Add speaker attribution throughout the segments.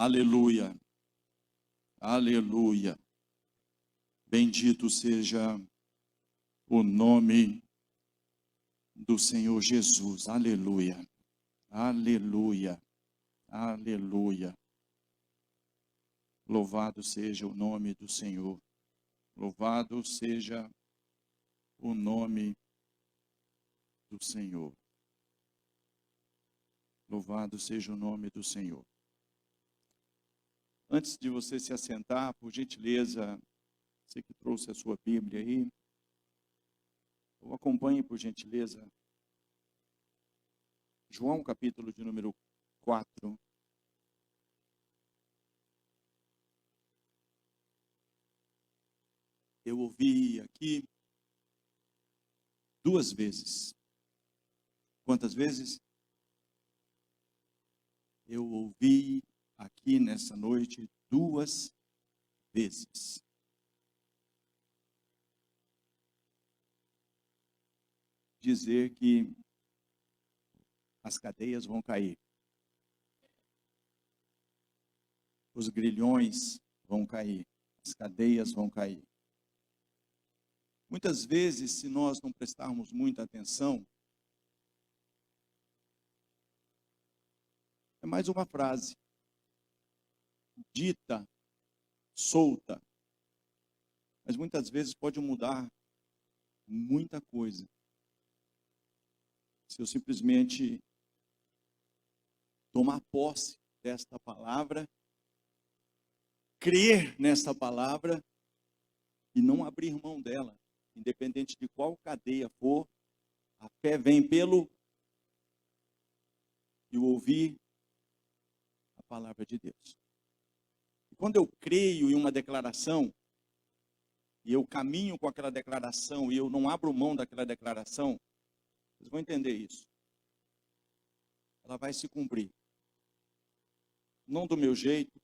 Speaker 1: Aleluia, aleluia. Bendito seja o nome do Senhor Jesus. Aleluia, aleluia, aleluia. Louvado seja o nome do Senhor. Louvado seja o nome do Senhor. Louvado seja o nome do Senhor. Antes de você se assentar, por gentileza, você que trouxe a sua Bíblia aí, ou acompanhe por gentileza, João capítulo de número 4. Eu ouvi aqui 2 vezes. Quantas vezes? Eu ouvi aqui nessa noite 2 vezes. Dizer que as cadeias vão cair. Os grilhões vão cair. As cadeias vão cair. Muitas vezes, se nós não prestarmos muita atenção, é mais uma frase dita, solta, mas muitas vezes pode mudar muita coisa. Se eu simplesmente tomar posse desta palavra, crer nessa palavra e não abrir mão dela, independente de qual cadeia for, a fé vem pelo e ouvir a palavra de Deus. E quando eu creio em uma declaração, e eu caminho com aquela declaração, e eu não abro mão daquela declaração, vocês vão entender isso. Ela vai se cumprir. Não do meu jeito,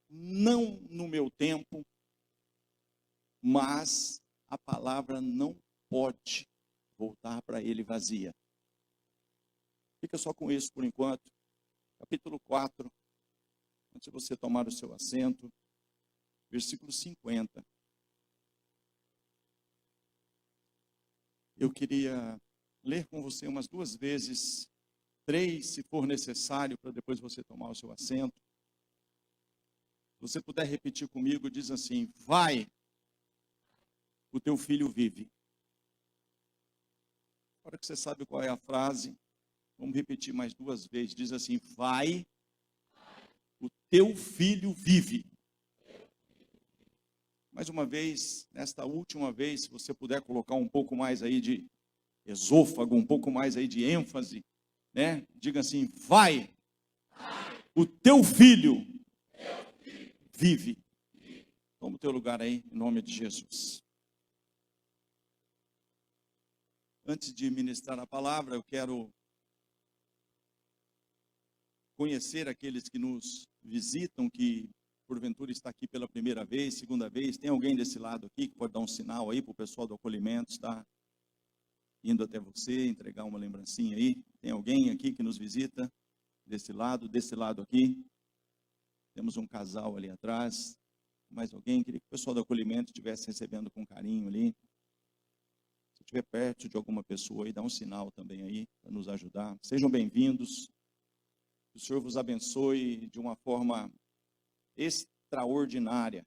Speaker 1: não no meu tempo, mas a palavra não pode voltar para ele vazia. Fica só com isso por enquanto. Capítulo 4, antes de você tomar o seu assento, versículo 50. Eu queria ler com você umas 2 vezes, 3 se for necessário, para depois você tomar o seu assento. Se você puder repetir comigo, diz assim: vai, o teu filho vive. Agora que você sabe qual é a frase, vamos repetir mais 2 vezes. Diz assim: vai, o teu filho vive. Mais uma vez, nesta última vez, se você puder colocar um pouco mais aí de esôfago, um pouco mais aí de ênfase, né? Diga assim: vai, o teu filho vive. Toma o teu lugar aí, em nome de Jesus. Antes de ministrar a palavra, eu quero conhecer aqueles que nos visitam, que porventura está aqui pela primeira vez, segunda vez. Tem alguém desse lado aqui que pode dar um sinal aí para o pessoal do acolhimento estar indo até você, entregar uma lembrancinha aí? Tem alguém aqui que nos visita desse lado aqui? Temos um casal ali atrás. Mais alguém? Queria que o pessoal do acolhimento estivesse recebendo com carinho ali. Se estiver perto de alguma pessoa aí, dá um sinal também aí para nos ajudar. Sejam bem-vindos. Que o Senhor vos abençoe de uma forma extraordinária.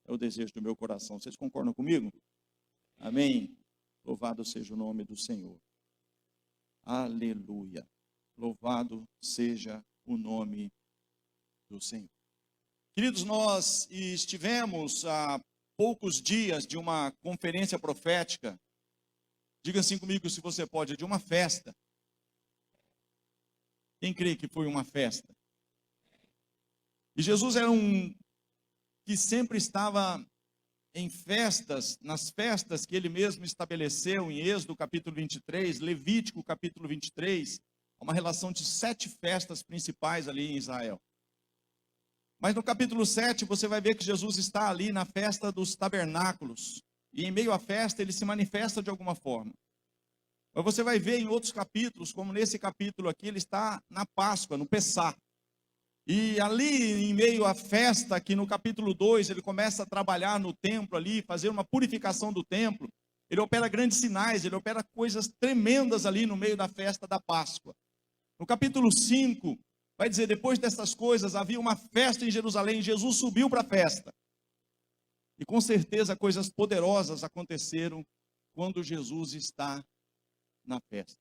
Speaker 1: É o desejo do meu coração. Vocês concordam comigo? Amém? Louvado seja o nome do Senhor. Aleluia. Louvado seja o nome do Senhor. Queridos, nós estivemos há poucos dias de uma conferência profética. Diga assim comigo, se você pode, de uma festa. Quem crê que foi uma festa? E Jesus era um que sempre estava em festas, nas festas que ele mesmo estabeleceu em Êxodo capítulo 23, Levítico capítulo 23, uma relação de 7 festas principais ali em Israel. Mas no capítulo 7 você vai ver que Jesus está ali na festa dos tabernáculos, e em meio à festa ele se manifesta de alguma forma. Mas você vai ver em outros capítulos, como nesse capítulo aqui, ele está na Páscoa, no Pessá. E ali, em meio à festa, que no capítulo 2, ele começa a trabalhar no templo ali, fazer uma purificação do templo. Ele opera grandes sinais, ele opera coisas tremendas ali no meio da festa da Páscoa. No capítulo 5, vai dizer, depois dessas coisas, havia uma festa em Jerusalém, Jesus subiu para a festa. E com certeza coisas poderosas aconteceram quando Jesus está na festa.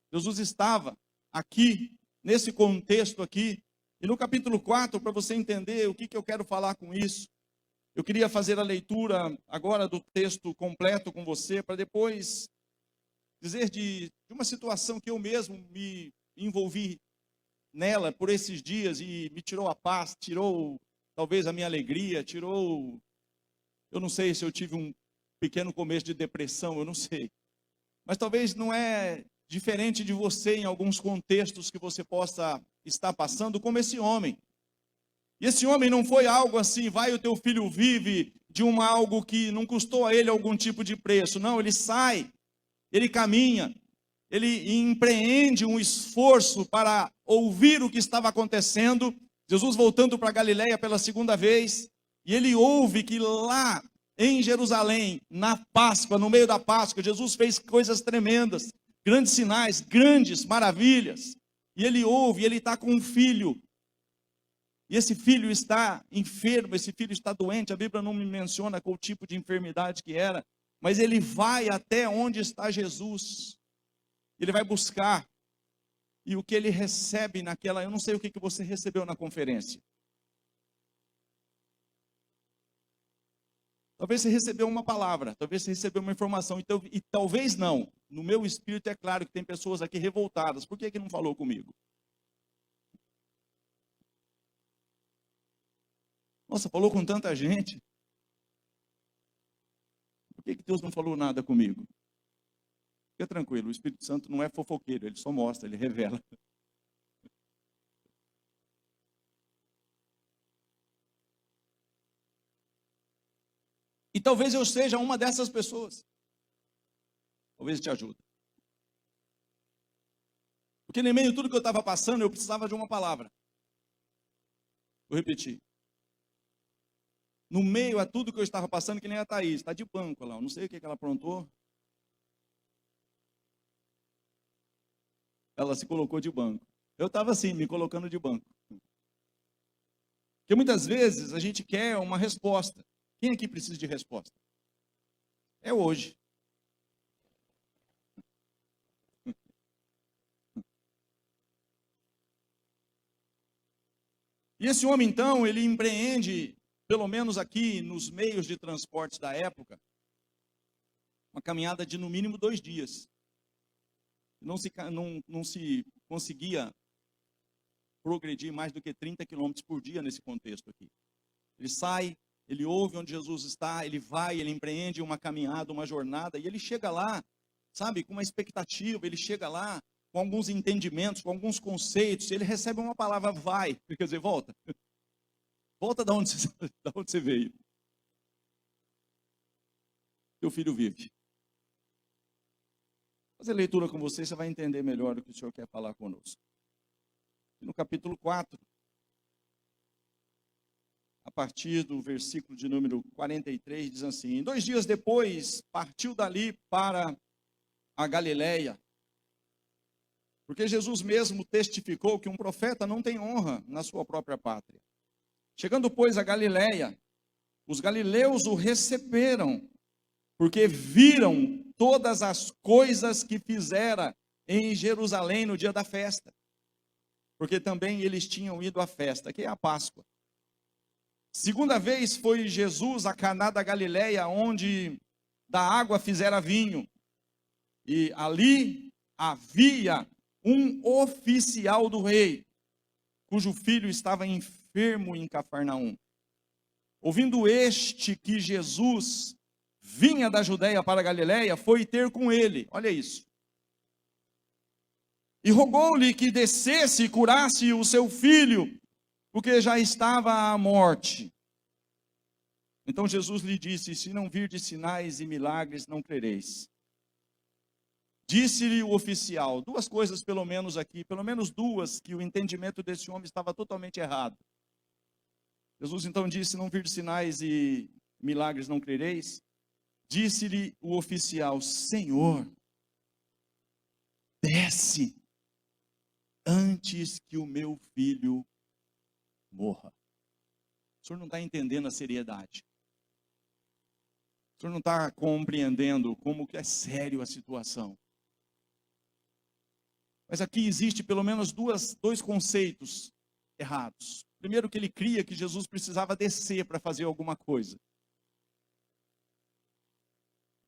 Speaker 1: Jesus estava aqui, nesse contexto aqui, e no capítulo 4, para você entender o que eu quero falar com isso, eu queria fazer a leitura agora do texto completo com você, para depois dizer de uma situação que eu mesmo me envolvi nela por esses dias e me tirou a paz, tirou talvez a minha alegria, tirou, eu não sei se eu tive um pequeno começo de depressão, eu não sei. Mas talvez não é diferente de você em alguns contextos que você possa estar passando, como esse homem. E esse homem não foi algo assim, vai o teu filho vive, de algo que não custou a ele algum tipo de preço. Não, ele sai, ele caminha, ele empreende um esforço para ouvir o que estava acontecendo. Jesus voltando para Galiléia pela segunda vez, e ele ouve que lá em Jerusalém, na Páscoa, no meio da Páscoa, Jesus fez coisas tremendas, grandes sinais, grandes maravilhas. E ele ouve, ele está com um filho. E esse filho está enfermo, esse filho está doente. A Bíblia não me menciona qual tipo de enfermidade que era, mas ele vai até onde está Jesus. Ele vai buscar. E o que ele recebe naquela, eu não sei o que você recebeu na conferência. Talvez você recebeu uma palavra, talvez você recebeu uma informação, e talvez não. No meu espírito é claro que tem pessoas aqui revoltadas. Por que não falou comigo? Nossa, falou com tanta gente. Por que Deus não falou nada comigo? Fica tranquilo, o Espírito Santo não é fofoqueiro, ele só mostra, ele revela. E talvez eu seja uma dessas pessoas. Talvez te ajude. Porque no meio de tudo que eu estava passando, eu precisava de uma palavra. Vou repetir. No meio a tudo que eu estava passando, que nem a Thaís, está de banco lá, eu não sei o que ela aprontou. Ela se colocou de banco. Eu estava assim, me colocando de banco. Porque muitas vezes a gente quer uma resposta. Quem aqui precisa de resposta? É hoje. E esse homem, então, ele empreende, pelo menos aqui nos meios de transportes da época, uma caminhada de no mínimo 2 dias. Não se conseguia progredir mais do que 30 quilômetros por dia nesse contexto aqui. Ele sai, ele ouve onde Jesus está, ele vai, ele empreende uma caminhada, uma jornada, e ele chega lá, sabe, com uma expectativa, ele chega lá com alguns entendimentos, com alguns conceitos, ele recebe uma palavra, vai, quer dizer, volta. Volta da onde você veio. Teu filho vive. Vou fazer leitura com você, você vai entender melhor o que o Senhor quer falar conosco. No capítulo 4, a partir do versículo de número 43, diz assim: 2 dias depois, partiu dali para a Galiléia, porque Jesus mesmo testificou que um profeta não tem honra na sua própria pátria. Chegando, pois, a Galiléia, os galileus o receberam, porque viram todas as coisas que fizera em Jerusalém no dia da festa. Porque também eles tinham ido à festa, que é a Páscoa. Segunda vez foi Jesus a Caná da Galiléia, onde da água fizera vinho. E ali havia um oficial do rei, cujo filho estava enfermo em Cafarnaum. Ouvindo este que Jesus vinha da Judeia para a Galiléia, foi ter com ele. Olha isso. E rogou-lhe que descesse e curasse o seu filho, porque já estava à morte. Então Jesus lhe disse: se não virdes sinais e milagres, não crereis. Disse-lhe o oficial, duas coisas pelo menos aqui, pelo menos duas, que o entendimento desse homem estava totalmente errado. Jesus então disse, não vir de sinais e milagres não crereis. Disse-lhe o oficial, Senhor, desce antes que o meu filho morra. O senhor não está entendendo a seriedade. O senhor não está compreendendo como que é sério a situação. Mas aqui existe pelo menos dois conceitos errados. Primeiro, que ele cria que Jesus precisava descer para fazer alguma coisa.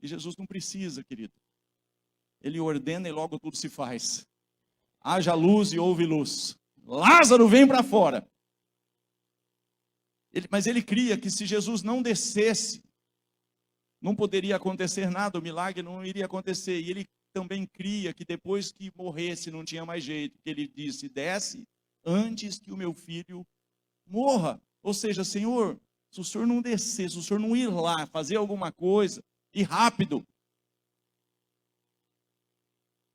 Speaker 1: E Jesus não precisa, querido. Ele ordena e logo tudo se faz. Haja luz e houve luz. Lázaro, vem para fora. Mas ele cria que se Jesus não descesse, não poderia acontecer nada, o milagre não iria acontecer. E ele também cria que depois que morresse não tinha mais jeito. Que ele disse, desce antes que o meu filho morra. Ou seja, Senhor, se o Senhor não descer, se o Senhor não ir lá fazer alguma coisa, e rápido,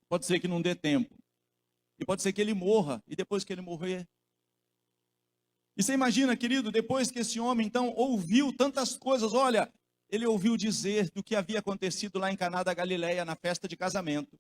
Speaker 1: pode ser que não dê tempo. E pode ser que ele morra, e depois que ele morrer. E você imagina, querido, depois que esse homem então ouviu tantas coisas, olha, ele ouviu dizer do que havia acontecido lá em Caná da Galileia, na festa de casamento.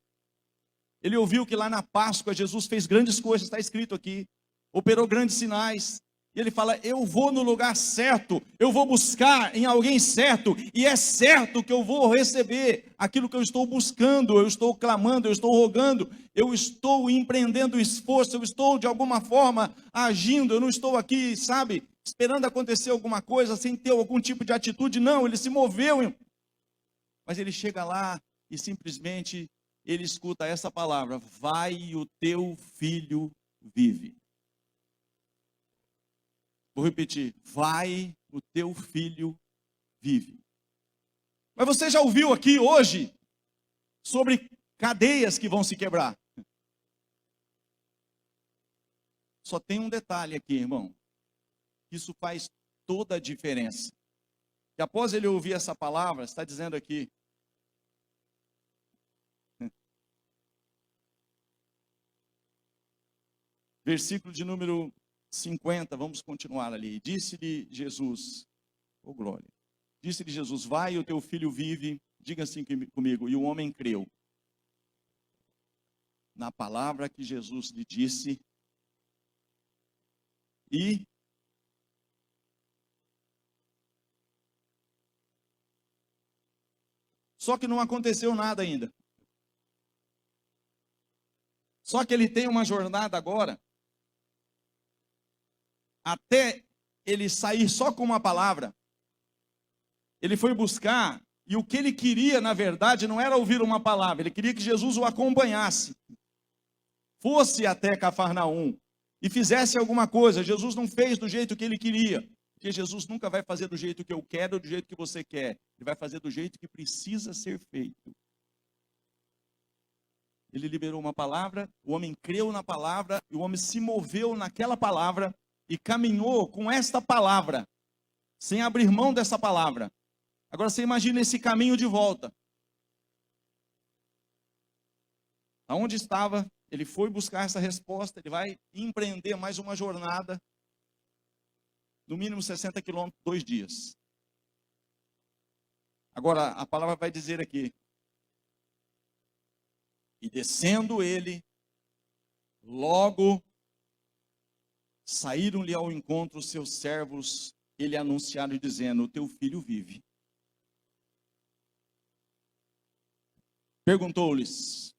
Speaker 1: Ele ouviu que lá na Páscoa Jesus fez grandes coisas, está escrito aqui, operou grandes sinais. E ele fala, eu vou no lugar certo, eu vou buscar em alguém certo, e é certo que eu vou receber aquilo que eu estou buscando, eu estou clamando, eu estou rogando, eu estou empreendendo esforço, eu estou de alguma forma agindo, eu não estou aqui, sabe, esperando acontecer alguma coisa, sem ter algum tipo de atitude, não, ele se moveu, mas ele chega lá e simplesmente ele escuta essa palavra, vai, o teu filho vive. Vou repetir, vai, o teu filho vive. Mas você já ouviu aqui hoje sobre cadeias que vão se quebrar? Só tem um detalhe aqui, irmão. Isso faz toda a diferença. E após ele ouvir essa palavra, está dizendo aqui, versículo de número 50, vamos continuar ali. Disse-lhe Jesus, oh glória, disse-lhe Jesus, vai, o teu filho vive, diga assim comigo, e o homem creu na palavra que Jesus lhe disse, e só que não aconteceu nada ainda. Só que ele tem uma jornada agora, até ele sair só com uma palavra. Ele foi buscar, e o que ele queria, na verdade, não era ouvir uma palavra, ele queria que Jesus o acompanhasse, fosse até Cafarnaum, e fizesse alguma coisa. Jesus não fez do jeito que ele queria, porque Jesus nunca vai fazer do jeito que eu quero, ou do jeito que você quer, ele vai fazer do jeito que precisa ser feito. Ele liberou uma palavra, o homem creu na palavra, e o homem se moveu naquela palavra, e caminhou com esta palavra, sem abrir mão dessa palavra. Agora você imagina esse caminho de volta. Aonde estava, ele foi buscar essa resposta, ele vai empreender mais uma jornada, no mínimo 60 quilômetros, 2 dias. Agora, a palavra vai dizer aqui, e descendo ele, logo saíram-lhe ao encontro os seus servos, ele anunciaram dizendo, o teu filho vive. Perguntou-lhes,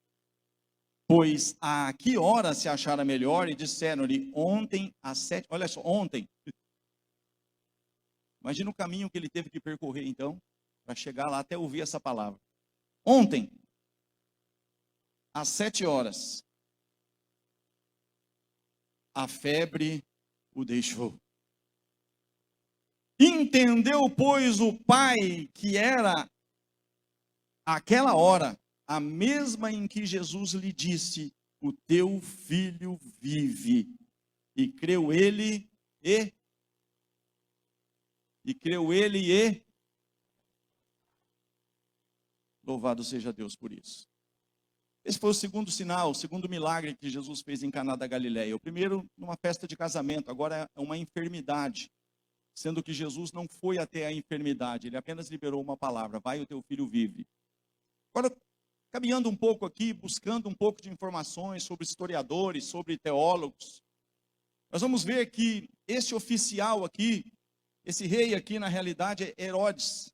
Speaker 1: pois a que hora se achara melhor? E disseram-lhe, ontem às 7, olha só, ontem. Imagina o caminho que ele teve que percorrer então, para chegar lá até ouvir essa palavra. Ontem, às 7 horas, a febre o deixou. Entendeu, pois, o pai que era aquela hora, a mesma em que Jesus lhe disse, o teu filho vive. E creu ele e louvado seja Deus por isso. Esse foi o segundo sinal, o segundo milagre que Jesus fez em Caná da Galileia. O primeiro, numa festa de casamento, agora é uma enfermidade. Sendo que Jesus não foi até a enfermidade, ele apenas liberou uma palavra: vai, o teu filho vive. Agora, caminhando um pouco aqui, buscando um pouco de informações sobre historiadores, sobre teólogos, nós vamos ver que esse oficial aqui, esse rei aqui, na realidade, é Herodes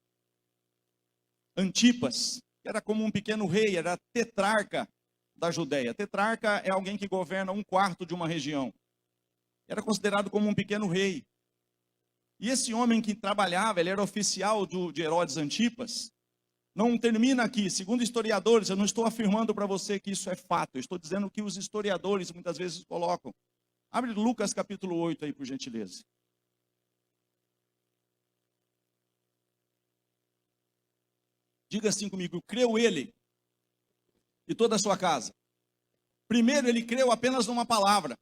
Speaker 1: Antipas, que era como um pequeno rei, era tetrarca da Judéia. Tetrarca é alguém que governa um quarto de uma região. Era considerado como um pequeno rei. E esse homem que trabalhava, ele era oficial de Herodes Antipas. Não termina aqui. Segundo historiadores, eu não estou afirmando para você que isso é fato. Eu estou dizendo que os historiadores muitas vezes colocam. Abre Lucas capítulo 8 aí, por gentileza. Diga assim comigo: creu ele e toda a sua casa. Primeiro ele creu apenas numa palavra.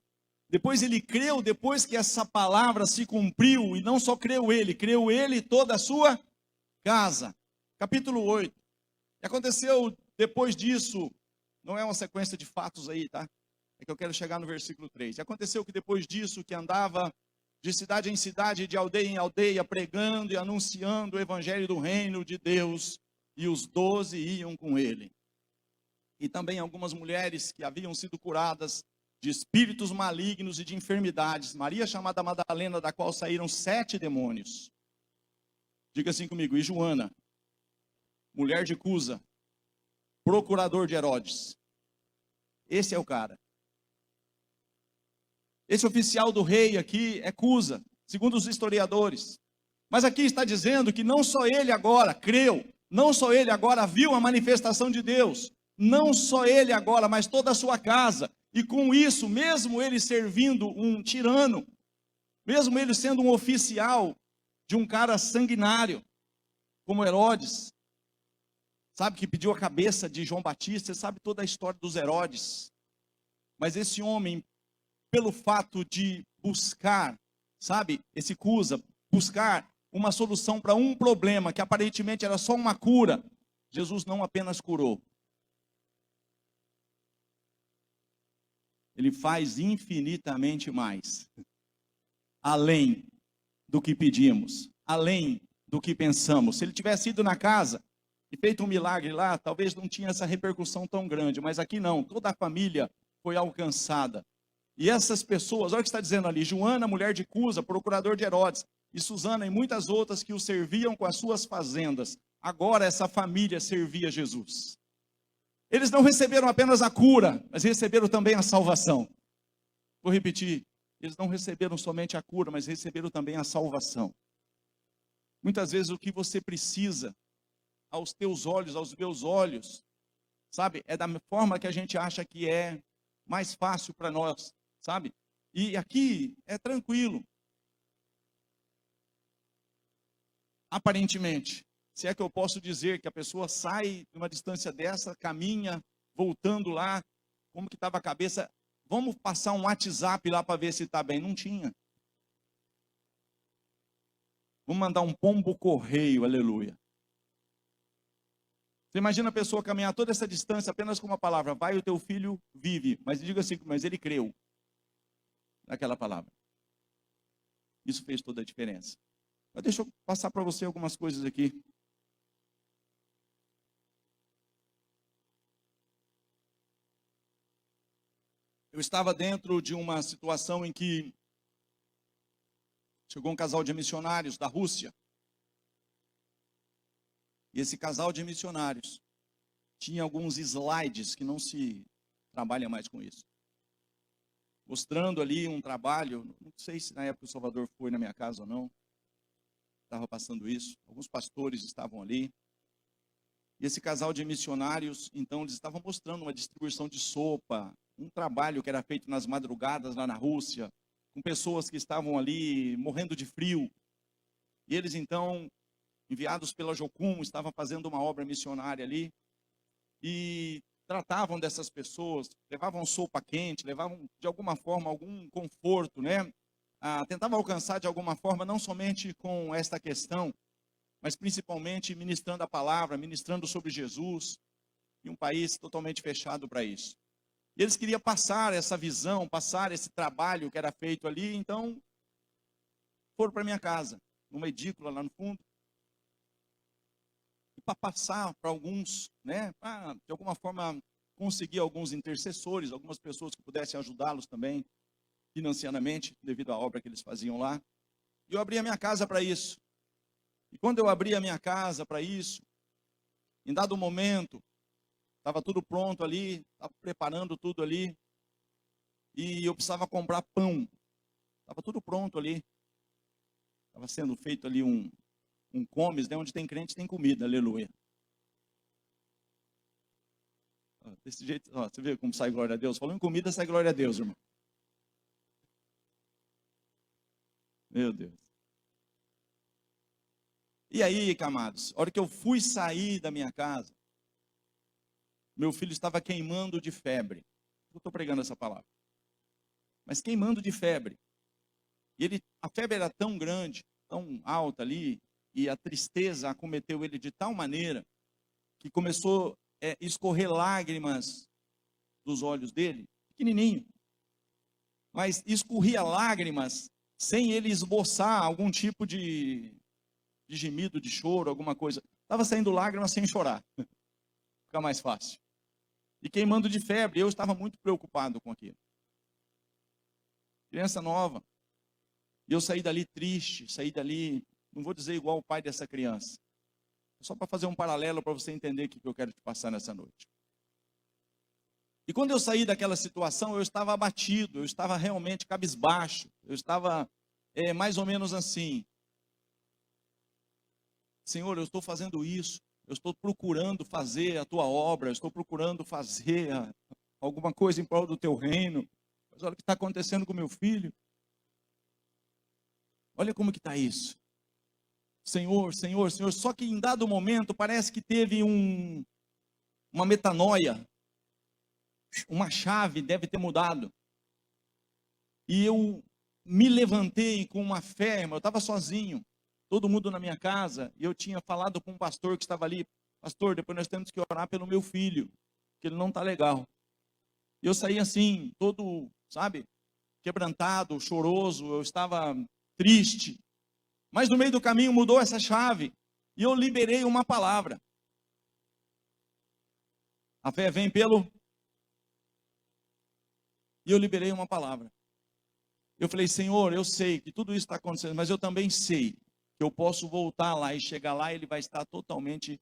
Speaker 1: Depois ele creu, depois que essa palavra se cumpriu, e não só creu ele e toda a sua casa. Capítulo 8. E aconteceu depois disso, não é uma sequência de fatos aí, tá? É que eu quero chegar no versículo 3. E aconteceu que depois disso, que andava de cidade em cidade, de aldeia em aldeia, pregando e anunciando o evangelho do reino de Deus, e os 12 iam com ele. E também algumas mulheres que haviam sido curadas de espíritos malignos e de enfermidades. Maria, chamada Madalena, da qual saíram 7 demônios. Diga assim comigo: e Joana, mulher de Cusa, procurador de Herodes. Esse é o cara. Esse oficial do rei aqui é Cusa, segundo os historiadores. Mas aqui está dizendo que não só ele agora creu, não só ele agora viu a manifestação de Deus, não só ele agora, mas toda a sua casa. E com isso, mesmo ele servindo um tirano, mesmo ele sendo um oficial de um cara sanguinário, como Herodes, sabe, que pediu a cabeça de João Batista, você sabe toda a história dos Herodes. Mas esse homem, pelo fato de buscar, sabe, esse Cusa, buscar uma solução para um problema, que aparentemente era só uma cura, Jesus não apenas curou. Ele faz infinitamente mais, além do que pedimos, além do que pensamos. Se ele tivesse ido na casa e feito um milagre lá, talvez não tinha essa repercussão tão grande, mas aqui não, toda a família foi alcançada. E essas pessoas, olha o que está dizendo ali: Joana, mulher de Cusa, procurador de Herodes, e Susana e muitas outras que o serviam com as suas fazendas. Agora essa família servia Jesus. Eles não receberam apenas a cura, mas receberam também a salvação. Vou repetir, eles não receberam somente a cura, mas receberam também a salvação. Muitas vezes o que você precisa, aos teus olhos, aos meus olhos, sabe, é da forma que a gente acha que é mais fácil para nós, sabe? E aqui é tranquilo. Aparentemente. Se é que eu posso dizer que a pessoa sai de uma distância dessa, caminha, voltando lá, como que estava a cabeça? Vamos passar um WhatsApp lá para ver se está bem. Não tinha. Vamos mandar um pombo correio, aleluia. Você imagina a pessoa caminhar toda essa distância apenas com uma palavra: vai, o teu filho vive. Mas diga assim, mas ele creu naquela palavra. Isso fez toda a diferença. Mas deixa eu passar para você algumas coisas aqui. Eu estava dentro de uma situação em que chegou um casal de missionários da Rússia. E esse casal de missionários tinha alguns slides que não se trabalha mais com isso. Mostrando ali um trabalho, não sei se na época o Salvador foi na minha casa ou não. Estava passando isso. Alguns pastores estavam ali. E esse casal de missionários, então, eles estavam mostrando uma distribuição de sopa, um trabalho que era feito nas madrugadas lá na Rússia, com pessoas que estavam ali morrendo de frio. E eles, então, enviados pela Jocum, estavam fazendo uma obra missionária ali, e tratavam dessas pessoas, levavam sopa quente, levavam, de alguma forma, algum conforto, né? Tentavam alcançar, de alguma forma, não somente com esta questão, mas principalmente ministrando a palavra, ministrando sobre Jesus. e um país totalmente fechado para isso. E eles queriam passar essa visão, passar esse trabalho que era feito ali, então foram para minha casa, numa edícula lá no fundo, e para passar para alguns, né, para de alguma forma conseguir alguns intercessores, algumas pessoas que pudessem ajudá-los também financeiramente, devido à obra que eles faziam lá. E eu abri a minha casa para isso. E quando eu abri a minha casa para isso, em dado momento, estava tudo pronto ali, estava preparando tudo ali, e eu precisava comprar pão. Estava tudo pronto ali. Estava sendo feito ali um comes, né? Onde tem crente tem comida, aleluia. Desse jeito, ó, você vê como sai glória a Deus? Falando em comida, sai glória a Deus, irmão. Meu Deus. E aí, camados, a hora que eu fui sair da minha casa, meu filho estava queimando de febre. Eu estou pregando essa palavra. Mas queimando de febre. E a febre era tão grande, tão alta ali, e a tristeza acometeu ele de tal maneira, que começou a escorrer lágrimas dos olhos dele, pequenininho. Mas escorria lágrimas, sem ele esboçar algum tipo de gemido, de choro, alguma coisa. Estava saindo lágrimas sem chorar. Fica mais fácil. E queimando de febre, eu estava muito preocupado com aquilo. Criança nova. E eu saí dali triste, saí dali, não vou dizer igual o pai dessa criança. Só para fazer um paralelo para você entender o que eu quero te passar nessa noite. E quando eu saí daquela situação, eu estava abatido, eu estava realmente cabisbaixo, eu estava mais ou menos assim. Senhor, eu estou fazendo isso, eu estou procurando fazer a tua obra, eu estou procurando fazer alguma coisa em prol do teu reino. Mas olha o que está acontecendo com meu filho. Olha como que está isso. Senhor, Senhor, Senhor. Só que em dado momento parece que teve uma metanoia. Uma chave deve ter mudado. E eu me levantei com uma fé, irmão. Eu estava sozinho. Todo mundo na minha casa. E eu tinha falado com um pastor que estava ali. Pastor, depois nós temos que orar pelo meu filho. Que ele não está legal. E eu saí assim, todo, sabe, quebrantado, choroso. Eu estava triste. Mas no meio do caminho mudou essa chave. E eu liberei uma palavra. A fé vem pelo... E eu liberei uma palavra. Eu falei, Senhor, eu sei que tudo isso está acontecendo, mas eu também sei que eu posso voltar lá e chegar lá e ele vai estar totalmente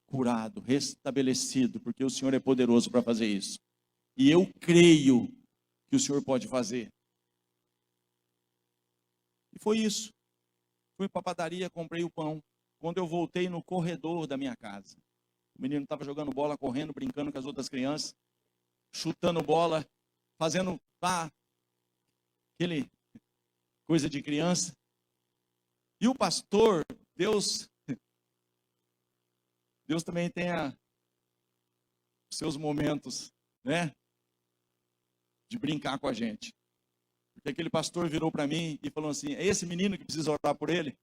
Speaker 1: curado, restabelecido, porque o Senhor é poderoso para fazer isso. E eu creio que o Senhor pode fazer. E foi isso. Fui para a padaria, comprei o pão. Quando eu voltei no corredor da minha casa, o menino estava jogando bola, correndo, brincando com as outras crianças, chutando bola, fazendo aquele coisa de criança. E o pastor, Deus também tem os seus momentos, né, de brincar com a gente. Porque aquele pastor virou para mim e falou assim, é esse menino que precisa orar por ele?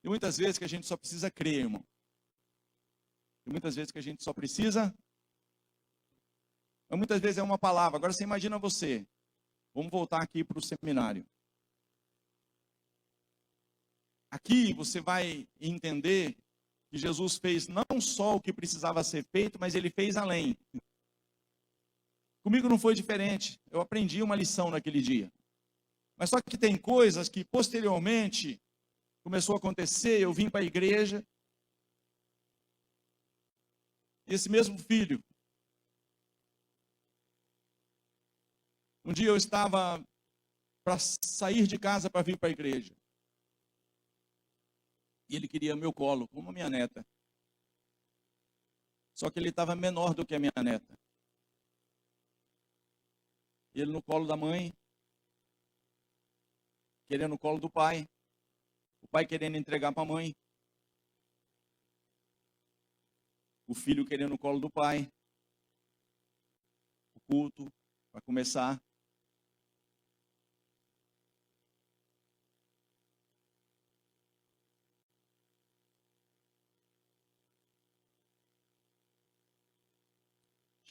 Speaker 1: E muitas vezes que a gente só precisa crer, irmão. E muitas vezes que a gente só precisa... Mas muitas vezes é uma palavra. Agora você imagina você. Vamos voltar aqui para o seminário. Aqui você vai entender que Jesus fez não só o que precisava ser feito, mas ele fez além. Comigo não foi diferente. Eu aprendi uma lição naquele dia. Mas só que tem coisas que posteriormente começou a acontecer. Eu vim para a igreja. E esse mesmo filho, um dia eu estava para sair de casa para vir para a igreja. E ele queria meu colo, como a minha neta. Só que ele estava menor do que a minha neta. Ele no colo da mãe, querendo o colo do pai. O pai querendo entregar para a mãe. O filho querendo o colo do pai. O culto para começar.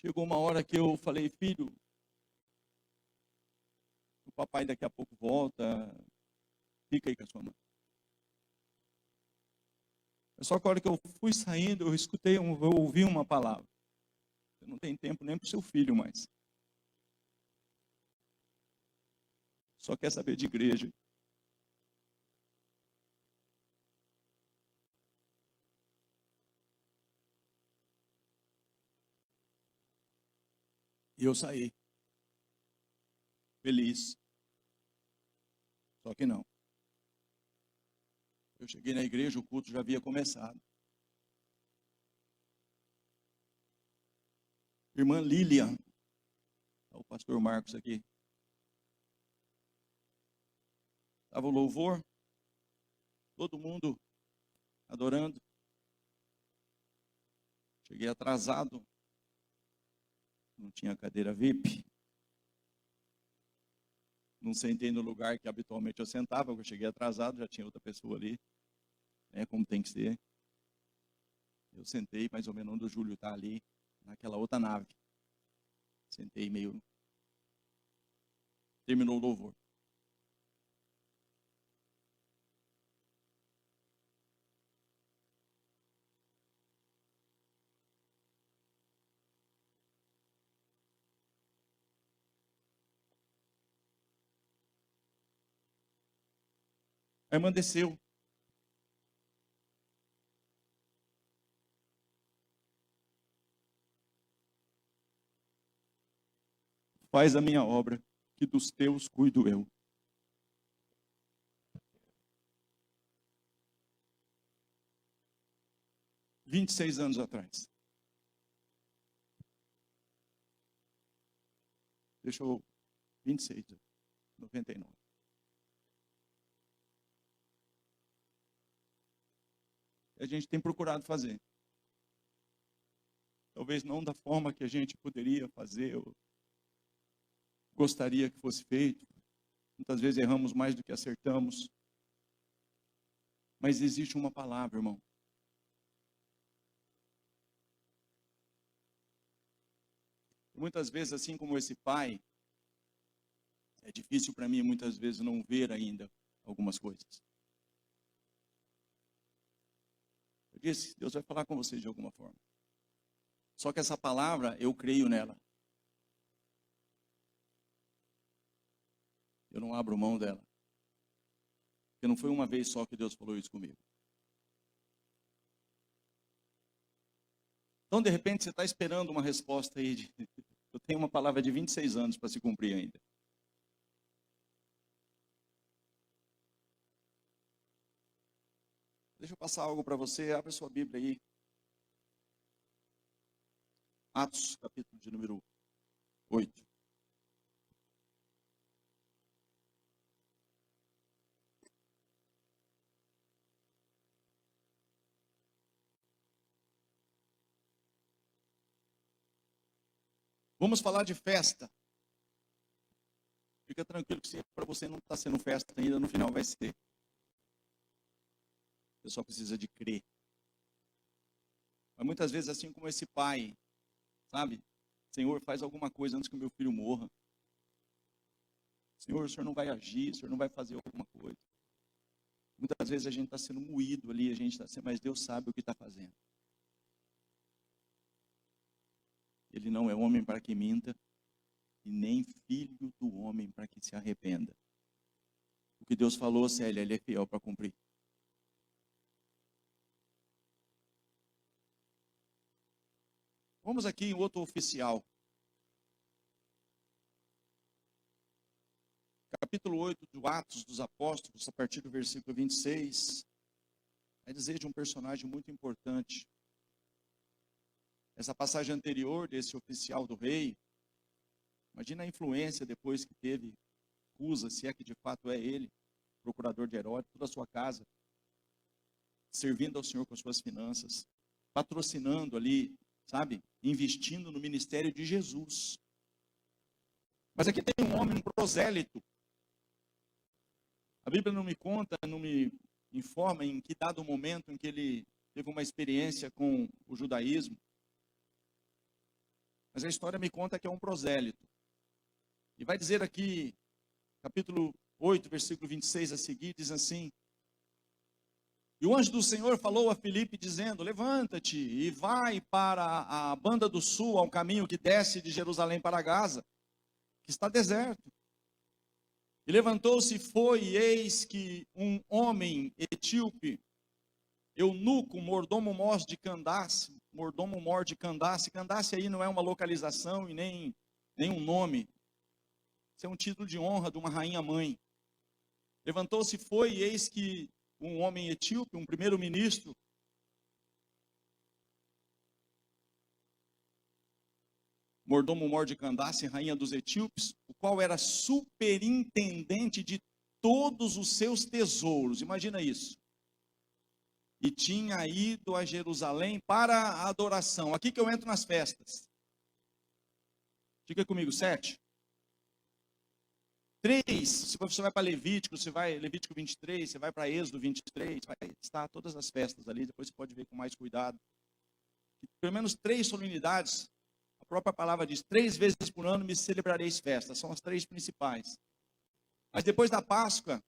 Speaker 1: Chegou uma hora que eu falei, filho, o papai daqui a pouco volta, fica aí com a sua mãe. Só que a hora que eu fui saindo, eu ouvi uma palavra. Você não tem tempo nem para o seu filho mais. Só quer saber de igreja. E eu saí. Feliz. Só que não. Eu cheguei na igreja, o culto já havia começado. Irmã Lilian, o pastor Marcos aqui. Estava o louvor, todo mundo adorando. Cheguei atrasado, não tinha cadeira VIP. Não sentei no lugar que habitualmente eu sentava, porque eu cheguei atrasado, já tinha outra pessoa ali, né, como tem que ser. Eu sentei mais ou menos onde o Júlio está ali, naquela outra nave. Sentei meio... Terminou o louvor. A irmã desceu. Faz a minha obra, que dos teus cuido eu. – 26 anos atrás. Deixou 26, 99. A gente tem procurado fazer. Talvez não da forma que a gente poderia fazer, ou gostaria que fosse feito. Muitas vezes erramos mais do que acertamos. Mas existe uma palavra, irmão. Muitas vezes, assim como esse pai, é difícil para mim muitas vezes não ver ainda algumas coisas. Eu disse, Deus vai falar com você de alguma forma. Só que essa palavra, eu creio nela. Eu não abro mão dela. Porque não foi uma vez só que Deus falou isso comigo. Então, de repente, você está esperando uma resposta aí. Eu tenho uma palavra de 26 anos para se cumprir ainda. Deixa eu passar algo para você. Abre sua Bíblia aí. Atos, capítulo de número 8. Vamos falar de festa. Fica tranquilo que para você não está sendo festa ainda, no final vai ser. Você só precisa de crer. Mas muitas vezes, assim como esse pai, sabe? Senhor, faz alguma coisa antes que o meu filho morra. Senhor, o Senhor não vai agir, o Senhor não vai fazer alguma coisa. Muitas vezes a gente está sendo moído ali, a gente está sendo, mas Deus sabe o que está fazendo. Ele não é homem para que minta, e nem filho do homem para que se arrependa. O que Deus falou, Célia, Ele é fiel para cumprir. Vamos aqui em outro oficial. Capítulo 8 do Atos dos Apóstolos, a partir do versículo 26. Vai dizer de um personagem muito importante. Essa passagem anterior desse oficial do rei, imagina a influência depois que teve Cusa, se é que de fato é ele, procurador de Herodes, toda a sua casa, servindo ao Senhor com as suas finanças, patrocinando ali, sabe, investindo no ministério de Jesus. Mas aqui tem um homem, um prosélito. A Bíblia não me conta, não me informa em que dado momento em que ele teve uma experiência com o judaísmo. Mas a história me conta que é um prosélito. E vai dizer aqui, capítulo 8, versículo 26 a seguir, diz assim: e o anjo do Senhor falou a Filipe, dizendo: levanta-te e vai para a banda do sul, ao caminho que desce de Jerusalém para Gaza, que está deserto. E levantou-se e foi, e eis que um homem etíope, eunuco, mordomo-mor de Candace, Candace aí não é uma localização e nem um nome, isso é um título de honra de uma rainha-mãe. Levantou-se e foi, e eis que um homem etíope, um primeiro-ministro, mordomo-mor de Candace, rainha dos etíopes, o qual era superintendente de todos os seus tesouros, imagina isso, e tinha ido a Jerusalém para a adoração. Aqui que eu entro nas festas. Fica comigo, 7. 3, se você vai para Levítico, você vai Levítico 23, você vai para Êxodo 23, vai estar todas as festas ali, depois você pode ver com mais cuidado. Pelo menos 3 solenidades, a própria palavra diz, 3 vezes por ano me celebrareis festas, são as 3 principais. Mas depois da Páscoa,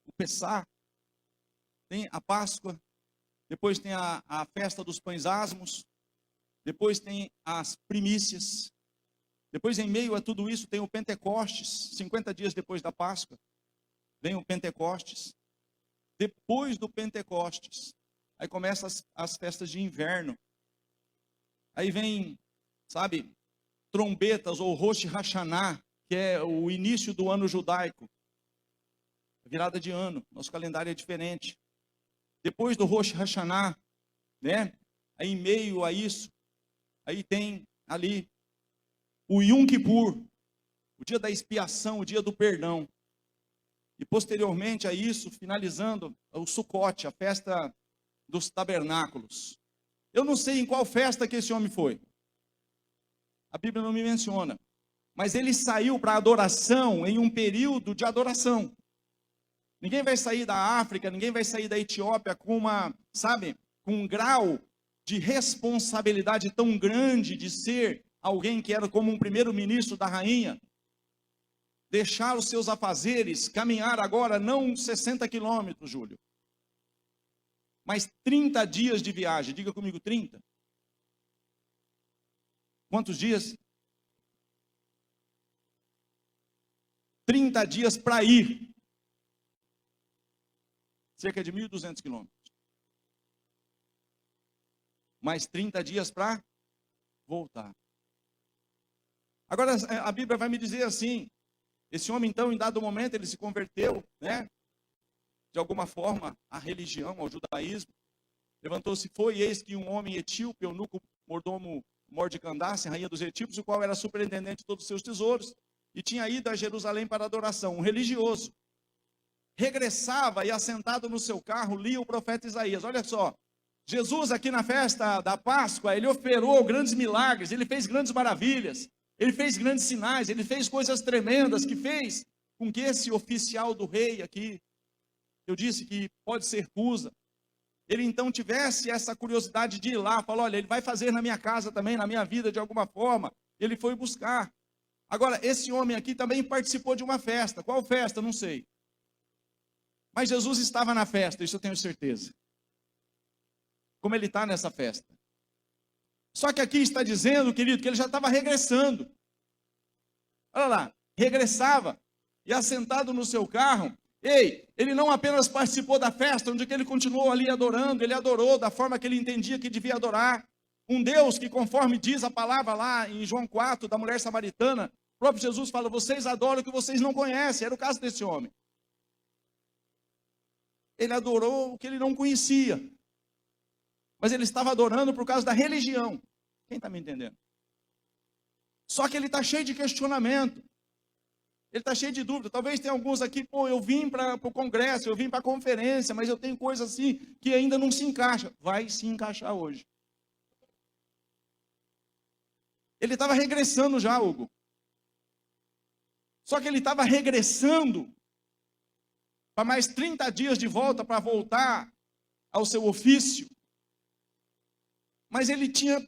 Speaker 1: o Pessá, tem a Páscoa, depois tem a festa dos pães asmos, depois tem as primícias, depois em meio a tudo isso tem o Pentecostes, 50 dias depois da Páscoa, vem o Pentecostes. Depois do Pentecostes, aí começam as festas de inverno, aí vem, sabe, trombetas ou Rosh Hashanah, que é o início do ano judaico, virada de ano, nosso calendário é diferente. Depois do Rosh Hashanah, né? Aí em meio a isso, aí tem ali o Yom Kippur, o dia da expiação, o dia do perdão. E posteriormente a isso, finalizando, o Sukkot, a festa dos tabernáculos. Eu não sei em qual festa que esse homem foi. A Bíblia não me menciona. Mas ele saiu para adoração em um período de adoração. Ninguém vai sair da África, ninguém vai sair da Etiópia com com um grau de responsabilidade tão grande de ser alguém que era como um primeiro-ministro da rainha. Deixar os seus afazeres, caminhar agora não 60 quilômetros, Júlio, mas 30 dias de viagem. Diga comigo, 30. Quantos dias? 30 dias para ir. Cerca de 1.200 quilômetros. Mais 30 dias para voltar. Agora, a Bíblia vai me dizer assim, esse homem então, em dado momento, ele se converteu, né? De alguma forma, à religião, ao judaísmo. Levantou-se, foi, e eis que um homem etíope, eunuco, mordomo-mor de Candace, rainha dos etíopes, o qual era superintendente de todos os seus tesouros, e tinha ido a Jerusalém para adoração, um religioso. Regressava e assentado no seu carro, lia o profeta Isaías. Olha só, Jesus aqui na festa da Páscoa, ele operou grandes milagres, ele fez grandes maravilhas, ele fez grandes sinais, ele fez coisas tremendas, que fez com que esse oficial do rei aqui, eu disse que pode ser Cusa, ele então tivesse essa curiosidade de ir lá, falou, olha, ele vai fazer na minha casa também, na minha vida de alguma forma, ele foi buscar. Agora, esse homem aqui também participou de uma festa, qual festa? Não sei. Mas Jesus estava na festa, isso eu tenho certeza. Como ele está nessa festa. Só que aqui está dizendo, querido, que ele já estava regressando. Olha lá, regressava. E assentado no seu carro, ele não apenas participou da festa, onde ele continuou ali adorando, ele adorou da forma que ele entendia que devia adorar. Um Deus que, conforme diz a palavra lá em João 4, da mulher samaritana, o próprio Jesus fala, vocês adoram o que vocês não conhecem. Era o caso desse homem. Ele adorou o que ele não conhecia. Mas ele estava adorando por causa da religião. Quem está me entendendo? Só que ele está cheio de questionamento. Ele está cheio de dúvida. Talvez tenha alguns aqui, eu vim para o congresso, eu vim para a conferência, mas eu tenho coisa assim que ainda não se encaixa. Vai se encaixar hoje. Ele estava regressando já, Hugo. Só que ele estava regressando para mais 30 dias de volta, para voltar ao seu ofício. Mas ele tinha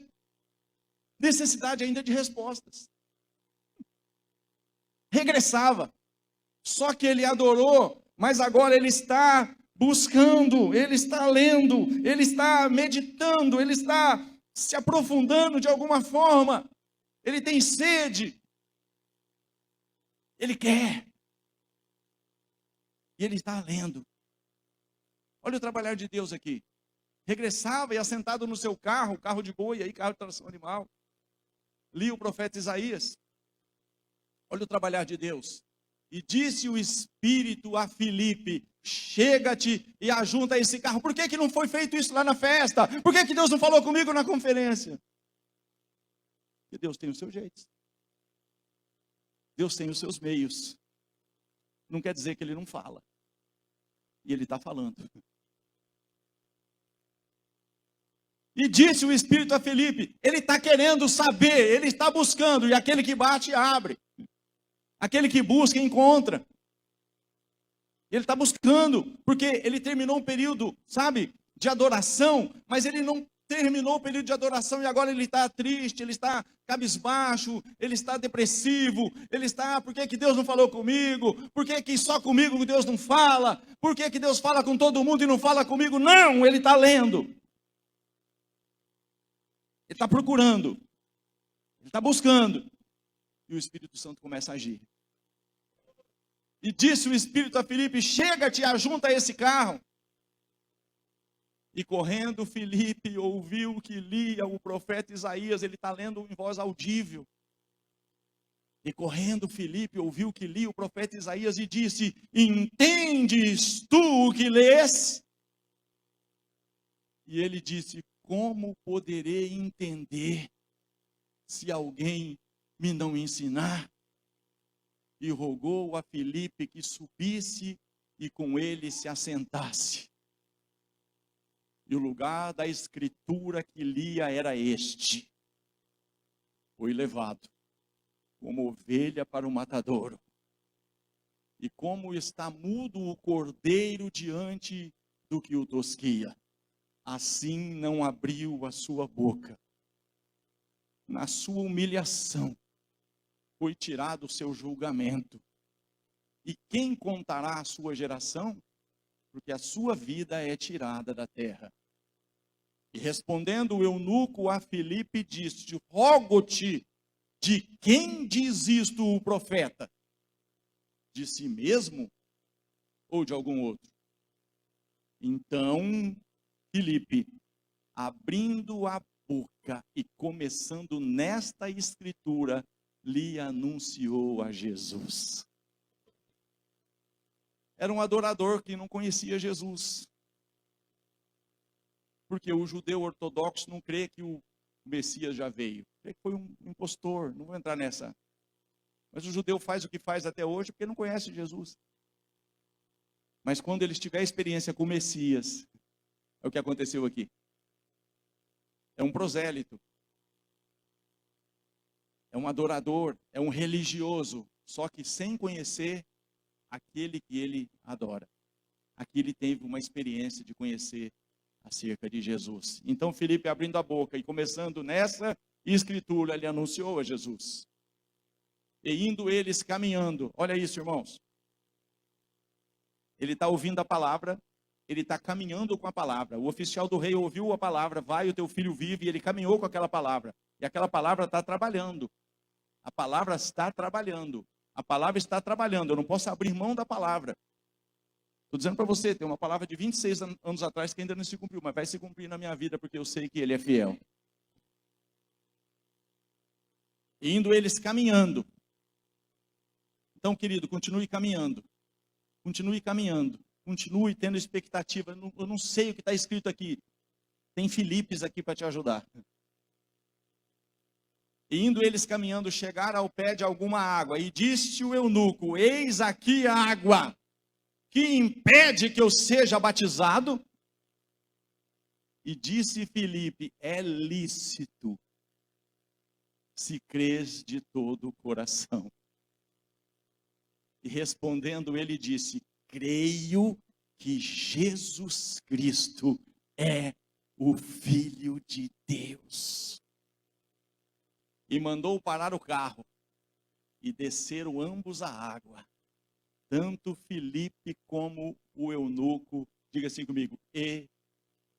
Speaker 1: necessidade ainda de respostas. Regressava. Só que ele adorou, mas agora ele está buscando, ele está lendo, ele está meditando, ele está se aprofundando de alguma forma. Ele tem sede. Ele quer. E ele está lendo. Olha o trabalhar de Deus aqui. Regressava e assentado no seu carro, carro de boi, aí carro de tração animal, lia o profeta Isaías. Olha o trabalhar de Deus. E disse o Espírito a Filipe: chega-te e ajunta esse carro. Por que não foi feito isso lá na festa? Por que Deus não falou comigo na conferência? Porque Deus tem os seus jeitos. Deus tem os seus meios. Não quer dizer que Ele não fala. E Ele está falando. E disse o Espírito a Filipe: ele está querendo saber, ele está buscando, e aquele que bate, abre. Aquele que busca, encontra. Ele está buscando, porque ele terminou um período, sabe, de adoração, mas ele não terminou o período de adoração e agora ele está triste, ele está cabisbaixo, ele está depressivo, ele está, por que Deus não falou comigo? Por que só comigo Deus não fala? Por que Deus fala com todo mundo e não fala comigo? Não, ele está lendo. Ele está procurando, ele está buscando, e o Espírito Santo começa a agir. E disse o Espírito a Filipe: chega-te e ajunta esse carro. E correndo Filipe ouviu que lia o profeta Isaías, ele está lendo em voz audível. E correndo Filipe ouviu que lia o profeta Isaías e disse: entendes tu o que lês? E ele disse: como poderei entender se alguém me não ensinar? E rogou a Filipe que subisse e com ele se assentasse. E o lugar da escritura que lia era este: foi levado como ovelha para o matadouro. E como está mudo o cordeiro diante do que o tosquia, assim não abriu a sua boca. Na sua humilhação foi tirado o seu julgamento. E quem contará a sua geração? Porque a sua vida é tirada da terra. E respondendo o eunuco a Filipe disse: rogo-te, de quem diz isto o profeta? De si mesmo ou de algum outro? Então Filipe, abrindo a boca e começando nesta escritura, lhe anunciou a Jesus. Era um adorador que não conhecia Jesus. Porque o judeu ortodoxo não crê que o Messias já veio. Crê que foi um impostor, não vou entrar nessa. Mas o judeu faz o que faz até hoje porque não conhece Jesus. Mas quando eles tiverem experiência com o Messias, é o que aconteceu aqui. É um prosélito. É um adorador, é um religioso, só que sem conhecer aquele que ele adora. Aqui ele teve uma experiência de conhecer acerca de Jesus. Então Filipe, abrindo a boca e começando nessa escritura, ele anunciou a Jesus. E indo eles caminhando, olha isso, irmãos. Ele está ouvindo a palavra, ele está caminhando com a palavra. O oficial do rei ouviu a palavra: vai, o teu filho vive, e ele caminhou com aquela palavra. E aquela palavra está trabalhando. A palavra está trabalhando. A palavra está trabalhando. Eu não posso abrir mão da palavra. Estou dizendo para você, tem uma palavra de 26 anos atrás que ainda não se cumpriu, mas vai se cumprir na minha vida, porque eu sei que Ele é fiel. E indo eles caminhando. Então, querido, continue caminhando. Continue caminhando. Continue tendo expectativa. Eu não sei o que está escrito aqui. Tem Filipes aqui para te ajudar. E indo eles caminhando, chegaram ao pé de alguma água. E disse o eunuco: eis aqui a água, que impede que eu seja batizado? E disse Filipe: é lícito, se crês de todo o coração. E respondendo ele disse: creio que Jesus Cristo é o Filho de Deus. e mandou parar o carro, e desceram ambos à água, tanto Filipe como o eunuco, diga assim comigo, e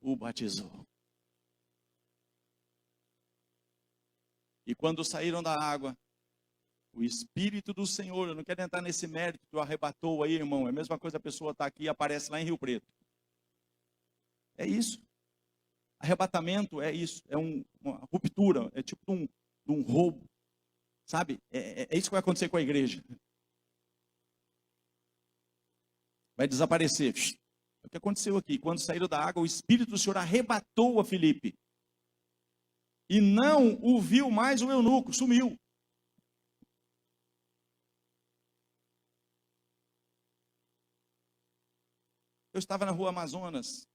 Speaker 1: o batizou. E quando saíram da água, o Espírito do Senhor, eu não quero entrar nesse mérito que o arrebatou aí, irmão, é a mesma coisa, a pessoa está aqui e aparece lá em Rio Preto. É isso. Arrebatamento é isso, é uma ruptura, é tipo um roubo, sabe? É isso que vai acontecer com a igreja. Vai desaparecer. É o que aconteceu aqui. Quando saíram da água, o Espírito do Senhor arrebatou a Filipe. E não o viu mais o eunuco, sumiu. Eu estava na rua Amazonas.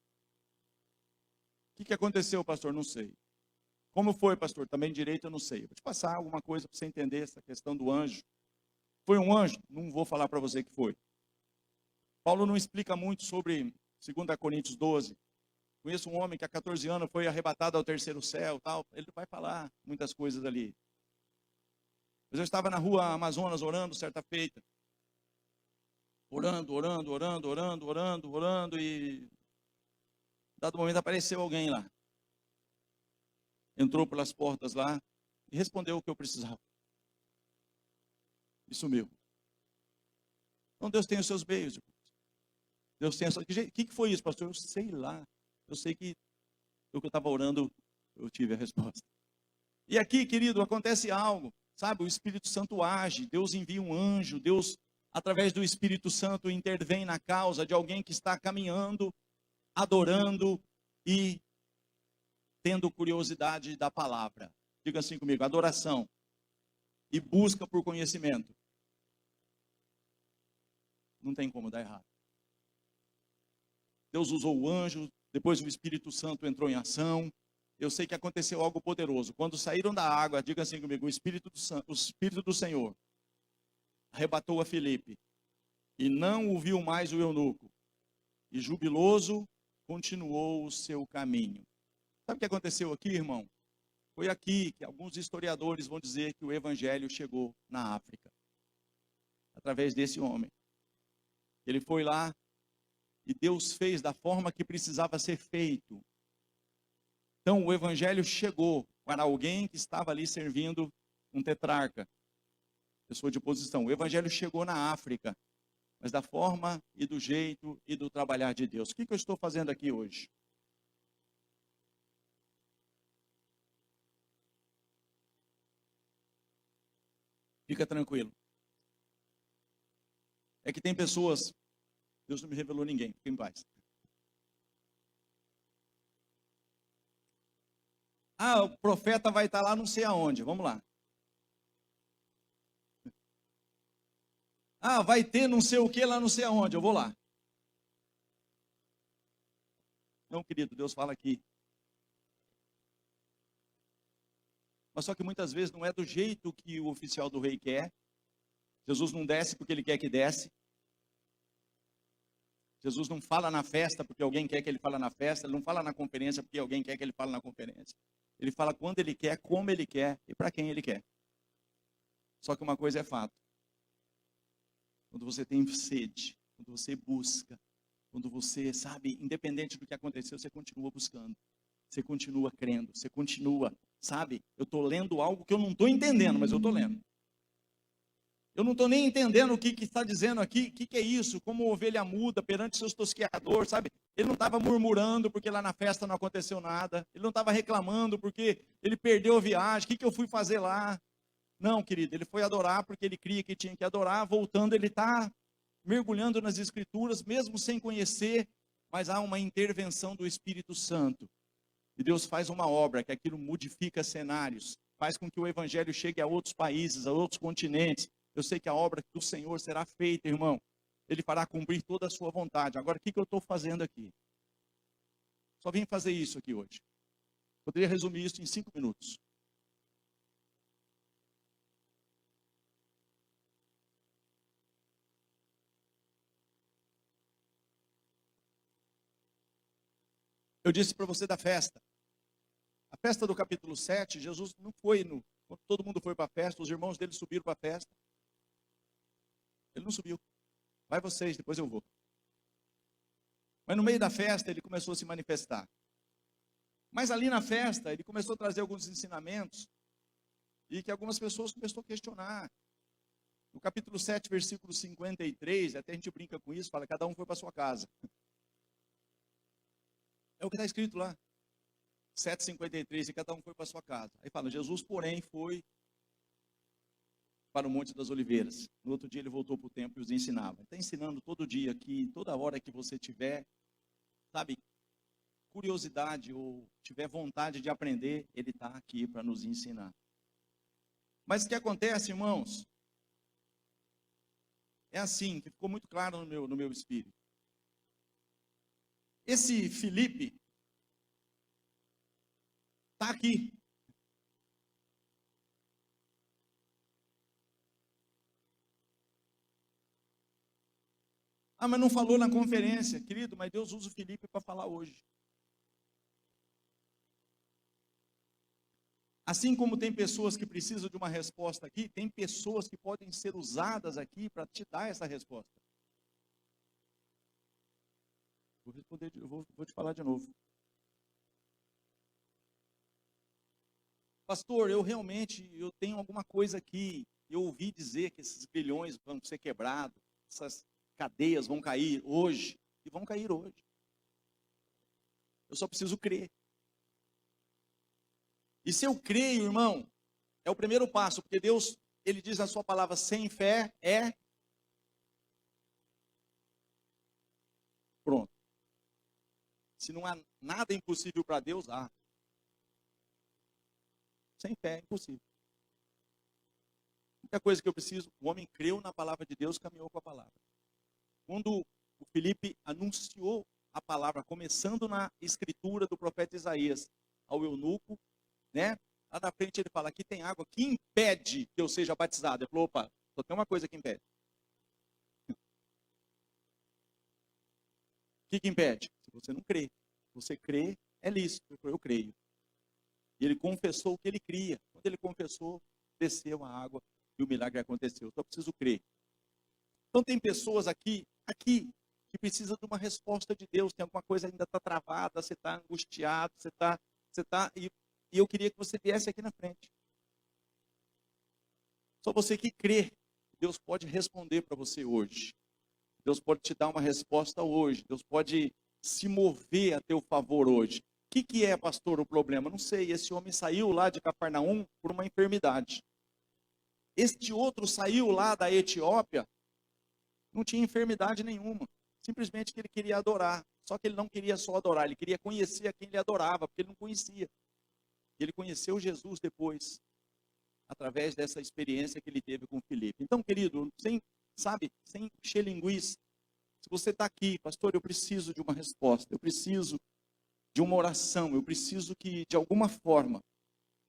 Speaker 1: O que aconteceu, pastor? Não sei. Como foi, pastor? Também direito eu não sei. Vou te passar alguma coisa para você entender essa questão do anjo. Foi um anjo? Não vou falar para você que foi. Paulo não explica muito sobre 2 Coríntios 12. Conheço um homem que há 14 anos foi arrebatado ao terceiro céu, tal. Ele vai falar muitas coisas ali. Mas eu estava na rua Amazonas orando certa feita. Orando, e dado momento apareceu alguém lá. Entrou pelas portas lá e respondeu o que eu precisava. E sumiu. Então Deus tem os seus meios. Deus tem a sua... O que foi isso, pastor? Eu sei lá. Eu sei que o que eu estava orando, eu tive a resposta. E aqui, querido, acontece algo. Sabe, o Espírito Santo age. Deus envia um anjo. Deus, através do Espírito Santo, intervém na causa de alguém que está caminhando, adorando e tendo curiosidade da palavra. Diga assim comigo, adoração e busca por conhecimento. Não tem como dar errado. Deus usou o anjo, depois o Espírito Santo entrou em ação. Eu sei que aconteceu algo poderoso. Quando saíram da água, diga assim comigo, o Espírito do Senhor arrebatou a Filipe e não o viu mais o eunuco. E jubiloso continuou o seu caminho. Sabe o que aconteceu aqui, irmão? Foi aqui que alguns historiadores vão dizer que o evangelho chegou na África. Através desse homem. Ele foi lá e Deus fez da forma que precisava ser feito. Então o evangelho chegou para alguém que estava ali servindo um tetrarca, pessoa de posição. O evangelho chegou na África, mas da forma e do jeito e do trabalhar de Deus. O que eu estou fazendo aqui hoje? Fica tranquilo. É que tem pessoas, Deus não me revelou ninguém, fica em paz. Ah, o profeta vai estar lá não sei aonde, vamos lá. Ah, vai ter não sei o que lá não sei aonde, eu vou lá. Não, querido, Deus fala aqui. Mas só que muitas vezes não é do jeito que o oficial do rei quer. Jesus não desce porque ele quer que desce. Jesus não fala na festa porque alguém quer que ele fale na festa. Ele não fala na conferência porque alguém quer que ele fale na conferência. Ele fala quando ele quer, como ele quer e para quem ele quer. Só que uma coisa é fato. Quando você tem sede, quando você busca, quando você, sabe, independente do que aconteceu, você continua buscando. Você continua crendo, você continua, sabe? Eu estou lendo algo que eu não estou entendendo, mas eu estou lendo. Eu não estou nem entendendo o que está dizendo aqui, o que é isso, como ovelha muda perante seus tosqueadores, sabe? Ele não estava murmurando porque lá na festa não aconteceu nada, ele não estava reclamando porque ele perdeu a viagem, o que eu fui fazer lá? Não, querido, ele foi adorar porque ele cria que tinha que adorar, voltando ele está mergulhando nas escrituras, mesmo sem conhecer, mas há uma intervenção do Espírito Santo. E Deus faz uma obra, que aquilo modifica cenários, faz com que o evangelho chegue a outros países, a outros continentes. Eu sei que a obra do Senhor será feita, irmão. Ele fará cumprir toda a sua vontade. Agora, o que eu estou fazendo aqui? Só vim fazer isso aqui hoje. Poderia resumir isso em 5 minutos. Eu disse para você da festa. A festa do capítulo 7, Jesus não foi Quando todo mundo foi para a festa, os irmãos dele subiram para a festa. Ele não subiu. Vai vocês, depois eu vou. Mas no meio da festa ele começou a se manifestar. Mas ali na festa ele começou a trazer alguns ensinamentos e que algumas pessoas começaram a questionar. No capítulo 7, versículo 53, até a gente brinca com isso, fala, cada um foi para sua casa. É o que está escrito lá. 7,53, e cada um foi para sua casa. Aí fala, Jesus, porém, foi para o Monte das Oliveiras. No outro dia ele voltou para o templo e os ensinava. Está ensinando todo dia aqui, toda hora que você tiver, sabe, curiosidade ou tiver vontade de aprender, ele está aqui para nos ensinar. Mas o que acontece, irmãos? É assim, que ficou muito claro no meu espírito. Esse Filipe está aqui. Ah, mas não falou na conferência. Querido, mas Deus usa o Filipe para falar hoje. Assim como tem pessoas que precisam de uma resposta aqui, tem pessoas que podem ser usadas aqui para te dar essa resposta. Vou responder, vou te falar de novo. Pastor, eu tenho alguma coisa aqui. Eu ouvi dizer que esses grilhões vão ser quebrados, essas cadeias vão cair hoje, e vão cair hoje. Eu só preciso crer. E se eu creio, irmão, é o primeiro passo, porque Deus, Ele diz na sua palavra, sem fé é pronto. Se não há nada impossível para Deus, há. Sem fé é impossível. A única coisa que eu preciso, o homem creu na palavra de Deus, caminhou com a palavra. Quando o Filipe anunciou a palavra, começando na escritura do profeta Isaías ao eunuco, né? Lá na frente ele fala, aqui tem água que impede que eu seja batizado. Ele falou, opa, só tem uma coisa que impede. O que impede? Se você não crê. Se você crê, é lícito. Ele falou, eu creio. E ele confessou o que ele cria. Quando ele confessou, desceu a água e o milagre aconteceu. Só preciso crer. Então tem pessoas aqui, que precisam de uma resposta de Deus. Tem alguma coisa ainda está travada, você está angustiado, e eu queria que você viesse aqui na frente. Só você que crê, Deus pode responder para você hoje. Deus pode te dar uma resposta hoje. Deus pode se mover a teu favor hoje. O que é, pastor, o problema? Não sei, esse homem saiu lá de Cafarnaum por uma enfermidade. Este outro saiu lá da Etiópia, não tinha enfermidade nenhuma. Simplesmente que ele queria adorar. Só que ele não queria só adorar, ele queria conhecer a quem ele adorava, porque ele não conhecia. E ele conheceu Jesus depois, através dessa experiência que ele teve com Filipe. Então, querido, sem encher linguiça, se você está aqui, pastor, eu preciso de uma resposta, eu preciso de uma oração, eu preciso que, de alguma forma,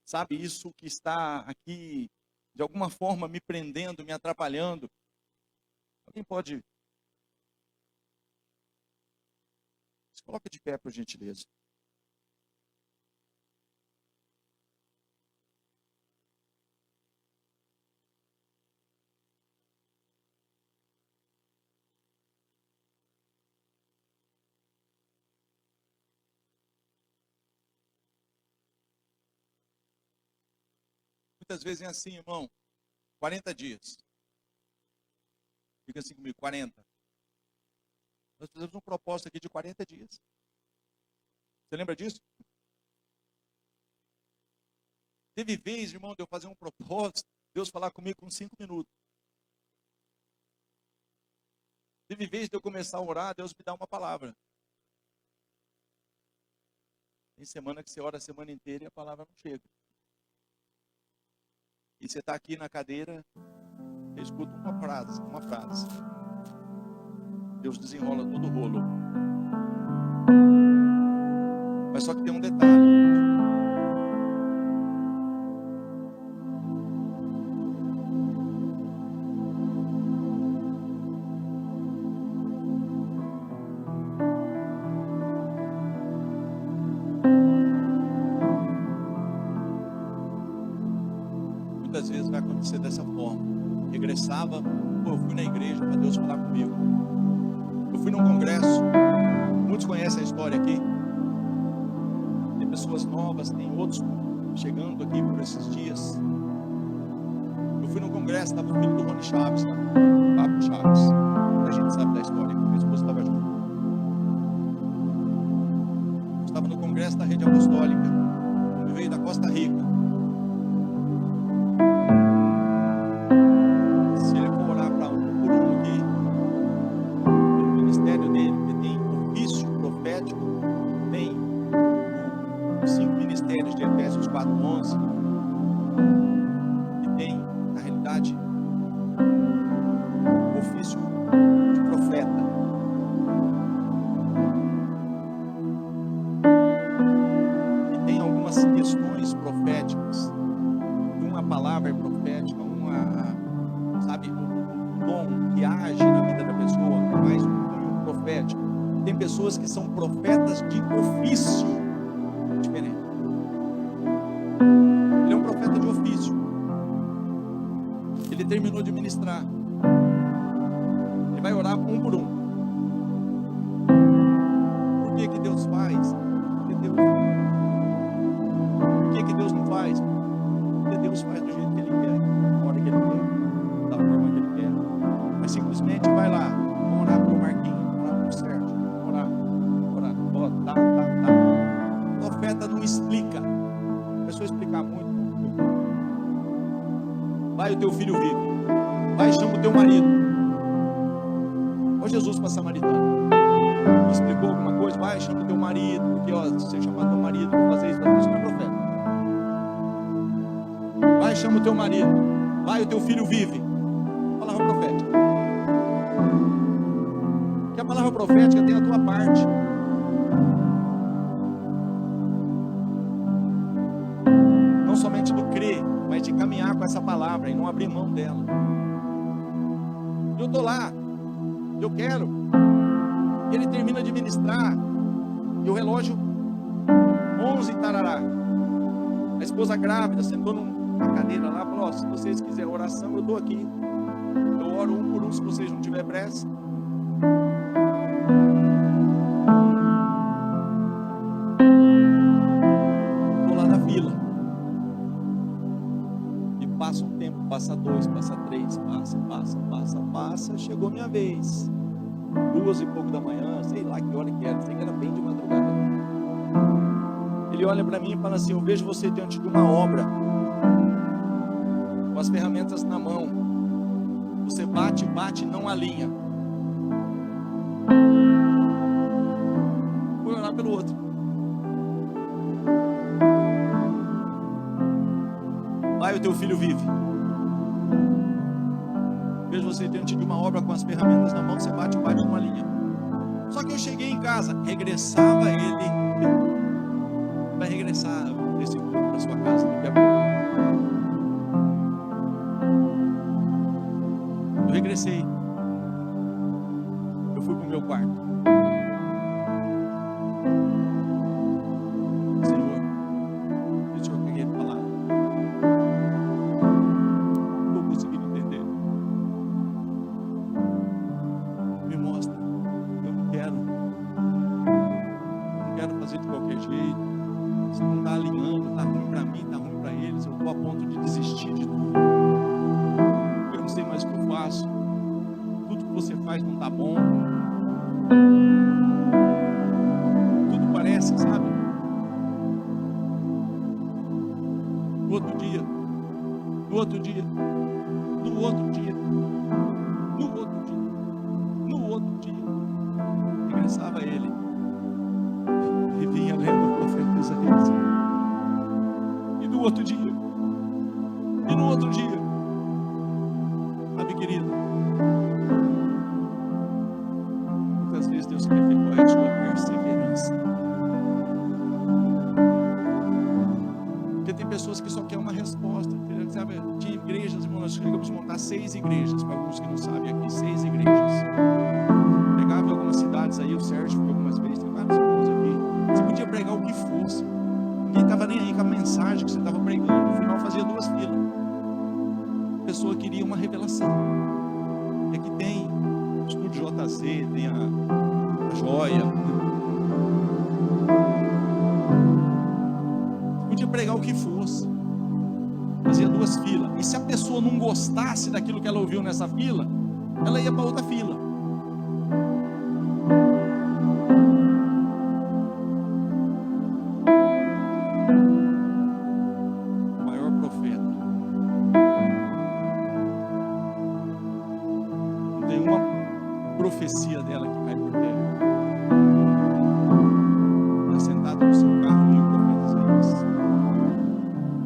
Speaker 1: sabe, isso que está aqui, de alguma forma me prendendo, me atrapalhando. Alguém pode... Se coloca de pé, por gentileza. Muitas vezes é assim, irmão, 40 dias. Fica assim comigo, 40. Nós fizemos um propósito aqui de 40 dias. Você lembra disso? Teve vez, irmão, de eu fazer um propósito, Deus falar comigo com 5 minutos. Teve vez de eu começar a orar, Deus me dá uma palavra. Tem semana que você ora a semana inteira e a palavra não chega. E você está aqui na cadeira, você escuta uma frase. Deus desenrola todo o rolo. Mas só que tem um detalhe. acontecer dessa forma. Regressava, eu fui na igreja para Deus falar comigo. Eu fui num congresso, muitos conhecem a história aqui. Tem pessoas novas, tem outros chegando aqui por esses dias. Eu fui num congresso, estava o filho do Rony Chaves, lá, Papo Chaves. A gente sabe da história, que minha esposa estava junto. Eu estava no congresso da Rede Apostólica, ele veio da Costa Rica. Se ele for orar para um por um aqui, pelo ministério dele, porque tem ofício profético, tem os 5 ministérios de Efésios 4:11, e tem, na realidade, o ofício de profeta. E tem algumas questões proféticas. Uma palavra é profética, sabe, o dom que age na vida da pessoa é mais um cunho profético. Tem pessoas que são profetas de ofício diferente. Ele é um profeta de ofício. Ele terminou de ministrar. Ele vai orar um por um. Por que que Deus faz? Porque Deus. Por que que Deus não faz? Porque Deus faz do jeito que Ele quer, na hora que Ele quer, da forma que Ele quer. Mas simplesmente vai lá, vamos orar para o Marquinhos, orar para o Sérgio, orar, tá. O profeta não explica. Começou a explicar muito. Vai, o teu filho vive. Vai, chama o teu marido. Olha Jesus para a samaritana. Explicou alguma coisa? Vai, chama o teu marido. Porque, se você chamar teu marido para fazer isso não é profeta. Vai, chama o teu marido. Vai, o teu filho vive. Palavra profética. Que a palavra profética tem a tua parte. Não somente do crer, mas de caminhar com essa palavra e não abrir mão dela. Eu estou lá, eu quero. E ele termina de ministrar. E o relógio 11 tarará. A esposa grávida sentou numa cadeira lá, falou: se vocês quiserem oração, eu estou aqui. Eu oro um por um se vocês não tiverem pressa. Estou lá na fila. E passa um tempo, passa 2, passa 3, passa. Chegou minha vez. 2 e pouco da manhã, sei lá que hora que era, sei que era bem de madrugada. Ele olha para mim e fala assim: eu vejo você diante de uma obra, com as ferramentas na mão. Você bate, não alinha. Vou orar pelo outro. Vai, o teu filho vive. Vejo você diante de uma obra com as ferramentas na mão. Você bate, não alinha. Só que eu cheguei em casa, regressava ele. Vai regressar esse culto para sua casa daqui a pouco. Eu regressei. Eu fui para o meu quarto. Senhor, deixa eu peguei a palavra. Não estou conseguindo entender. Me mostra. Eu não quero fazer de qualquer jeito. Se não está alinhando, está ruim para mim, está ruim para eles, eu estou a ponto de desistir de tudo. Eu não sei mais o que eu faço. Tudo que você faz não está bom. Tudo parece, sabe? No outro dia, regressava ele e vinha lendo o profeta Isaías. E no outro dia, sabe, querido, muitas vezes Deus quer ver qual é a sua perseverança. Porque tem pessoas que só querem uma resposta. Sabe, de igrejas, irmão, nós chegamos a montar 6 igrejas, para alguns que não sabem aqui, 6 igrejas. Pregava em algumas cidades aí, o Sérgio foi algumas vezes, tem vários irmãos aqui. Você podia pregar o que fosse. Ninguém estava nem aí com a mensagem que você estava pregando. No final fazia 2 filas. pessoa queria uma revelação. É que tem o Estúdio JC, tem a Joia. Podia pregar o que fosse. Fazia 2 filas. E se a pessoa não gostasse daquilo que ela ouviu nessa fila, ela ia para outra fila. O maior profeta. Não tem uma profecia dela que cai por terra. Está sentado no seu carro e o profeta Isaías.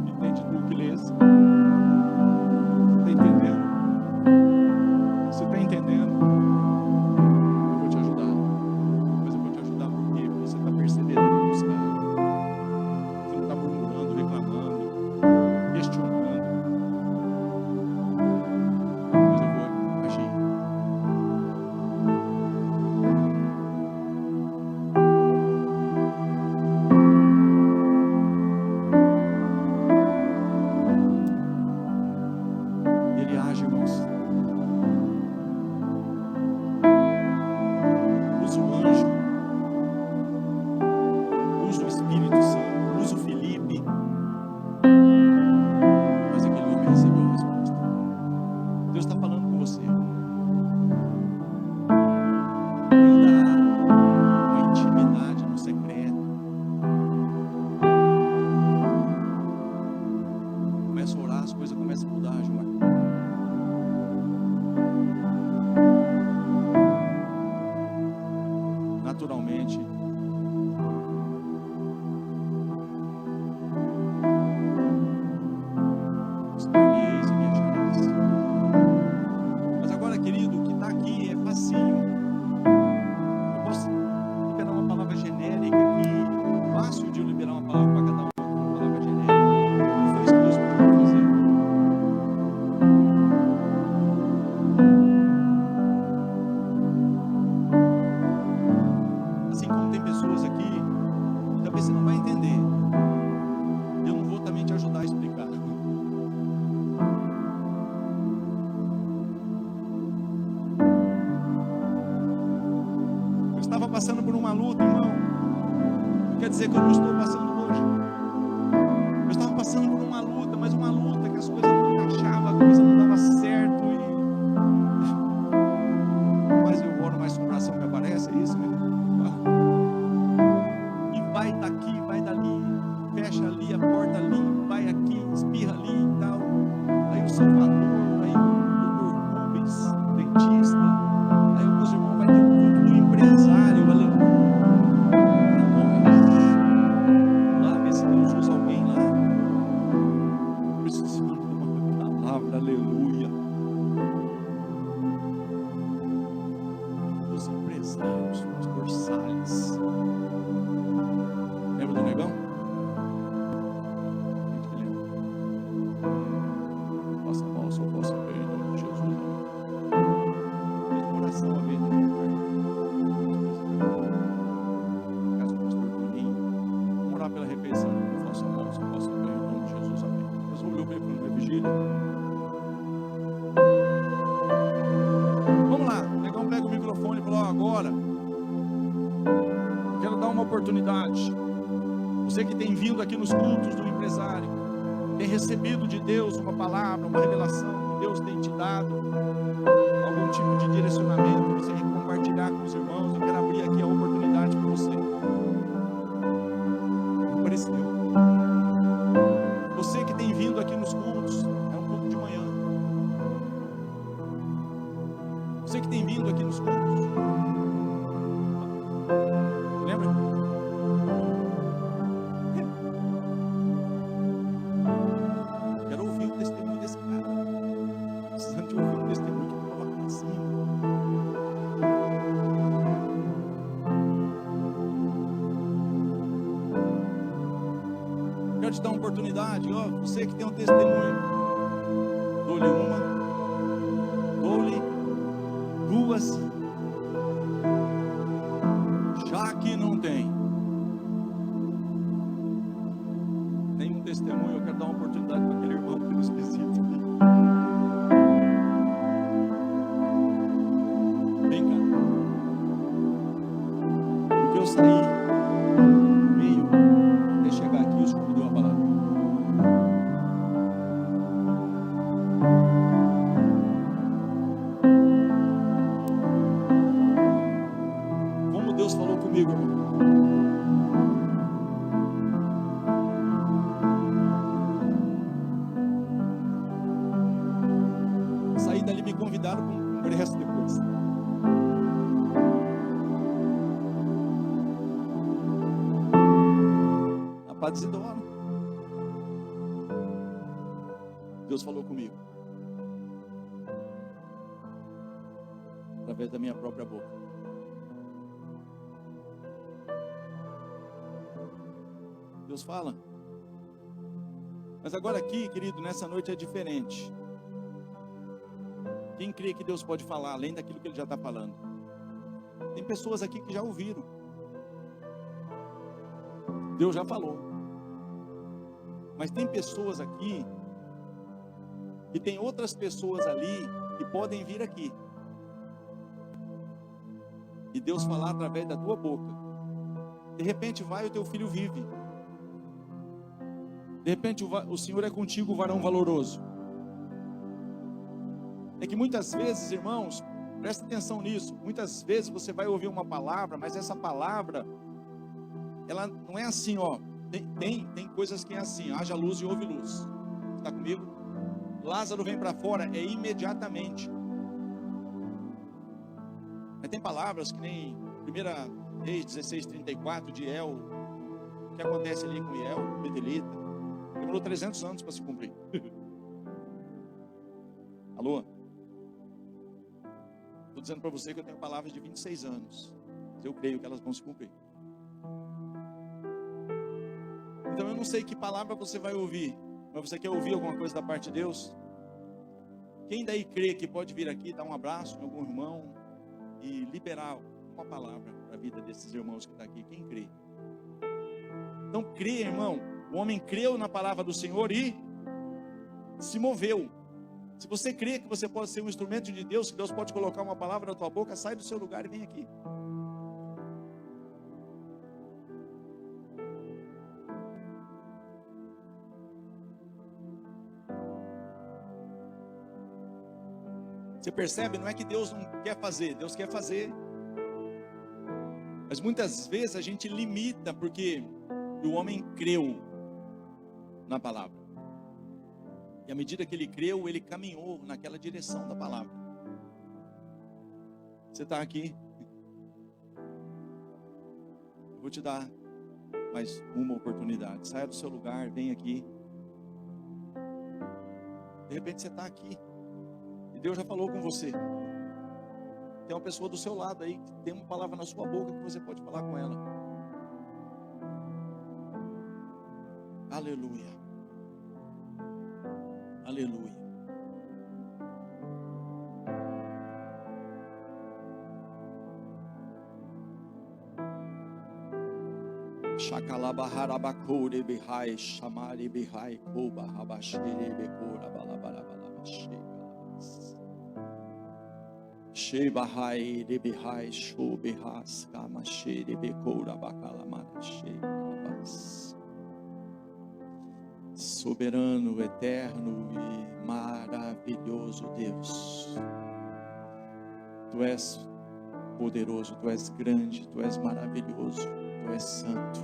Speaker 1: Entende tu que lês? Está entendendo? Você está entendendo? Eu vou te ajudar. Mas eu vou te ajudar por quê? Porque você está percebendo e buscar. Você não está murmurando, reclamando, questionando. Mas eu vou agir. Ele age, irmãos. Usa o anjo, usa o Espírito Santo, usa o Felipe. Mas aquele homem recebeu a resposta. Deus está falando com você. Ainda há uma intimidade no secreto. Começa a orar, as coisas começam a mudar, Gilmar. Naturalmente, os carneiros e viajantes. Mas agora, querido, o que está aqui é facinho. Eu posso liberar uma palavra genérica aqui, fácil de eu liberar uma palavra para cada um, uma palavra genérica. Não foi isso que Deus pediu fazer. Assim como tem pessoas aqui, talvez você não vai entender. Eu não vou também te ajudar a explicar. Eu estava passando por uma luta, irmão. Não quer dizer que eu não estou passando hoje. Eu estava passando por uma luta, mas uma luta que as coisas não encaixavam, a coisa não dava certo. Mas eu oro, mais coração me aparece, é isso, né? E vai daqui, vai dali, fecha ali, a porta ali, vai aqui, espirra ali e tal. Aí o Salvador, aí o Dr. Rubens, dentista. Aí meus irmãos, vai ter um culto do empresário, aleluia. É nóis. Lá, ver se Deus usa alguém lá. Precisando de uma palavra, aleluia. Os empresários, os pastor Salles. Lembra do negão? Gente que lembra. Passa a mão, só posso ver em nome de Jesus. Fez uma oração a vez, né? Casa do pastor Toninho. Vamos orar pela refeição. Eu faço a mão, só posso ver em nome de Jesus. Amém. Deus olhou bem para a vigília. Vamos lá. O negão pega o microfone e fala: ó, agora quero dar uma oportunidade. Você que tem vindo aqui nos cultos do empresário, tem recebido de Deus uma palavra, uma revelação que Deus tem te dado, algum tipo de direcionamento, você quer compartilhar com os irmãos, eu quero abrir aqui a oportunidade para você. Apareceu. Você que tem vindo aqui nos cultos, é um culto de manhã. Você que tem vindo aqui nos cultos, lembra? Quero ouvir o testemunho desse cara. Precisando de ouvir um testemunho que coloca para cima. Quero te dar uma oportunidade, ó, você que tem um testemunho. Dou-lhe uma, dou-lhe duas. Já que não tem nenhum testemunho, eu quero dar uma oportunidade para aquele irmão que nos visita. eu sair no meio, até chegar aqui, o Senhor me deu uma palavra. Como Deus falou comigo, irmão. Saí dali, me convidaram para um congresso depois. A Paz Isidora. Deus falou comigo. Através da minha própria boca. Deus fala. Mas agora aqui, querido, nessa noite é diferente. Quem crê que Deus pode falar além daquilo que Ele já está falando? Tem pessoas aqui que já ouviram. Deus já falou. Mas tem pessoas aqui que tem outras pessoas ali que podem vir aqui e Deus falar através da tua boca. De repente vai, o teu filho vive. De repente o Senhor é contigo, varão valoroso. É que muitas vezes, irmãos, presta atenção nisso, muitas vezes você vai ouvir uma palavra, mas essa palavra, ela não é assim, ó. Tem coisas que é assim, haja luz e houve luz. Está comigo? Lázaro vem para fora, é imediatamente. Mas tem palavras que nem 1 Reis 16:34 de El. O que acontece ali com El, Bedelita? Demorou 300 anos para se cumprir. Alô? Estou dizendo para você que eu tenho palavras de 26 anos. Mas eu creio que elas vão se cumprir. Então eu não sei que palavra você vai ouvir, mas você quer ouvir alguma coisa da parte de Deus? Quem daí crê que pode vir aqui, dar um abraço em algum irmão e liberar uma palavra para a vida desses irmãos que estão aqui? Quem crê? Então crê, irmão. O homem creu na palavra do Senhor e se moveu. Se você crê que você pode ser um instrumento de Deus, que Deus pode colocar uma palavra na tua boca, sai do seu lugar e vem aqui. Você percebe? Não é que Deus não quer fazer, Deus quer fazer. Mas muitas vezes a gente limita porque o homem creu na palavra. E à medida que ele creu, ele caminhou naquela direção da palavra. Você está aqui? Eu vou te dar mais uma oportunidade. Saia do seu lugar, vem aqui. De repente você está aqui. E Deus já falou com você. Tem uma pessoa do seu lado aí que tem uma palavra na sua boca que você pode falar com ela. Aleluia. Aleluia. Shakalabaharabakure bihai shamari bihai koba habashiri bekura balabalabalabashiri. Shebahai de bihai shobihas kamashiri bekura bakalamarashi. Soberano, eterno e maravilhoso Deus, Tu és poderoso, Tu és grande, Tu és maravilhoso, Tu és santo.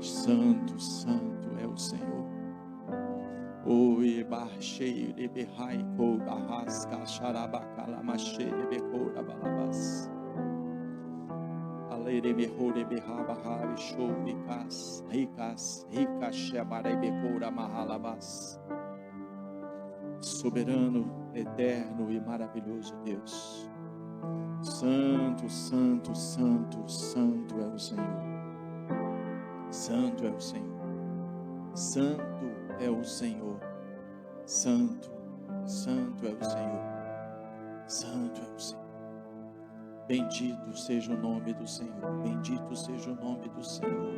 Speaker 1: Santo, santo é o Senhor. Oi, barchei de behai ko barrasca xarabacala machei de becora balabas. Alere behore behaba hari shobicas ricas ricas shebarei becora mahalabas. Soberano, eterno e maravilhoso Deus. Santo, santo, santo, santo é o Senhor. Santo é o Senhor. Santo é o Senhor. Santo, santo é o Senhor. Santo é o Senhor. Bendito seja o nome do Senhor. Bendito seja o nome do Senhor.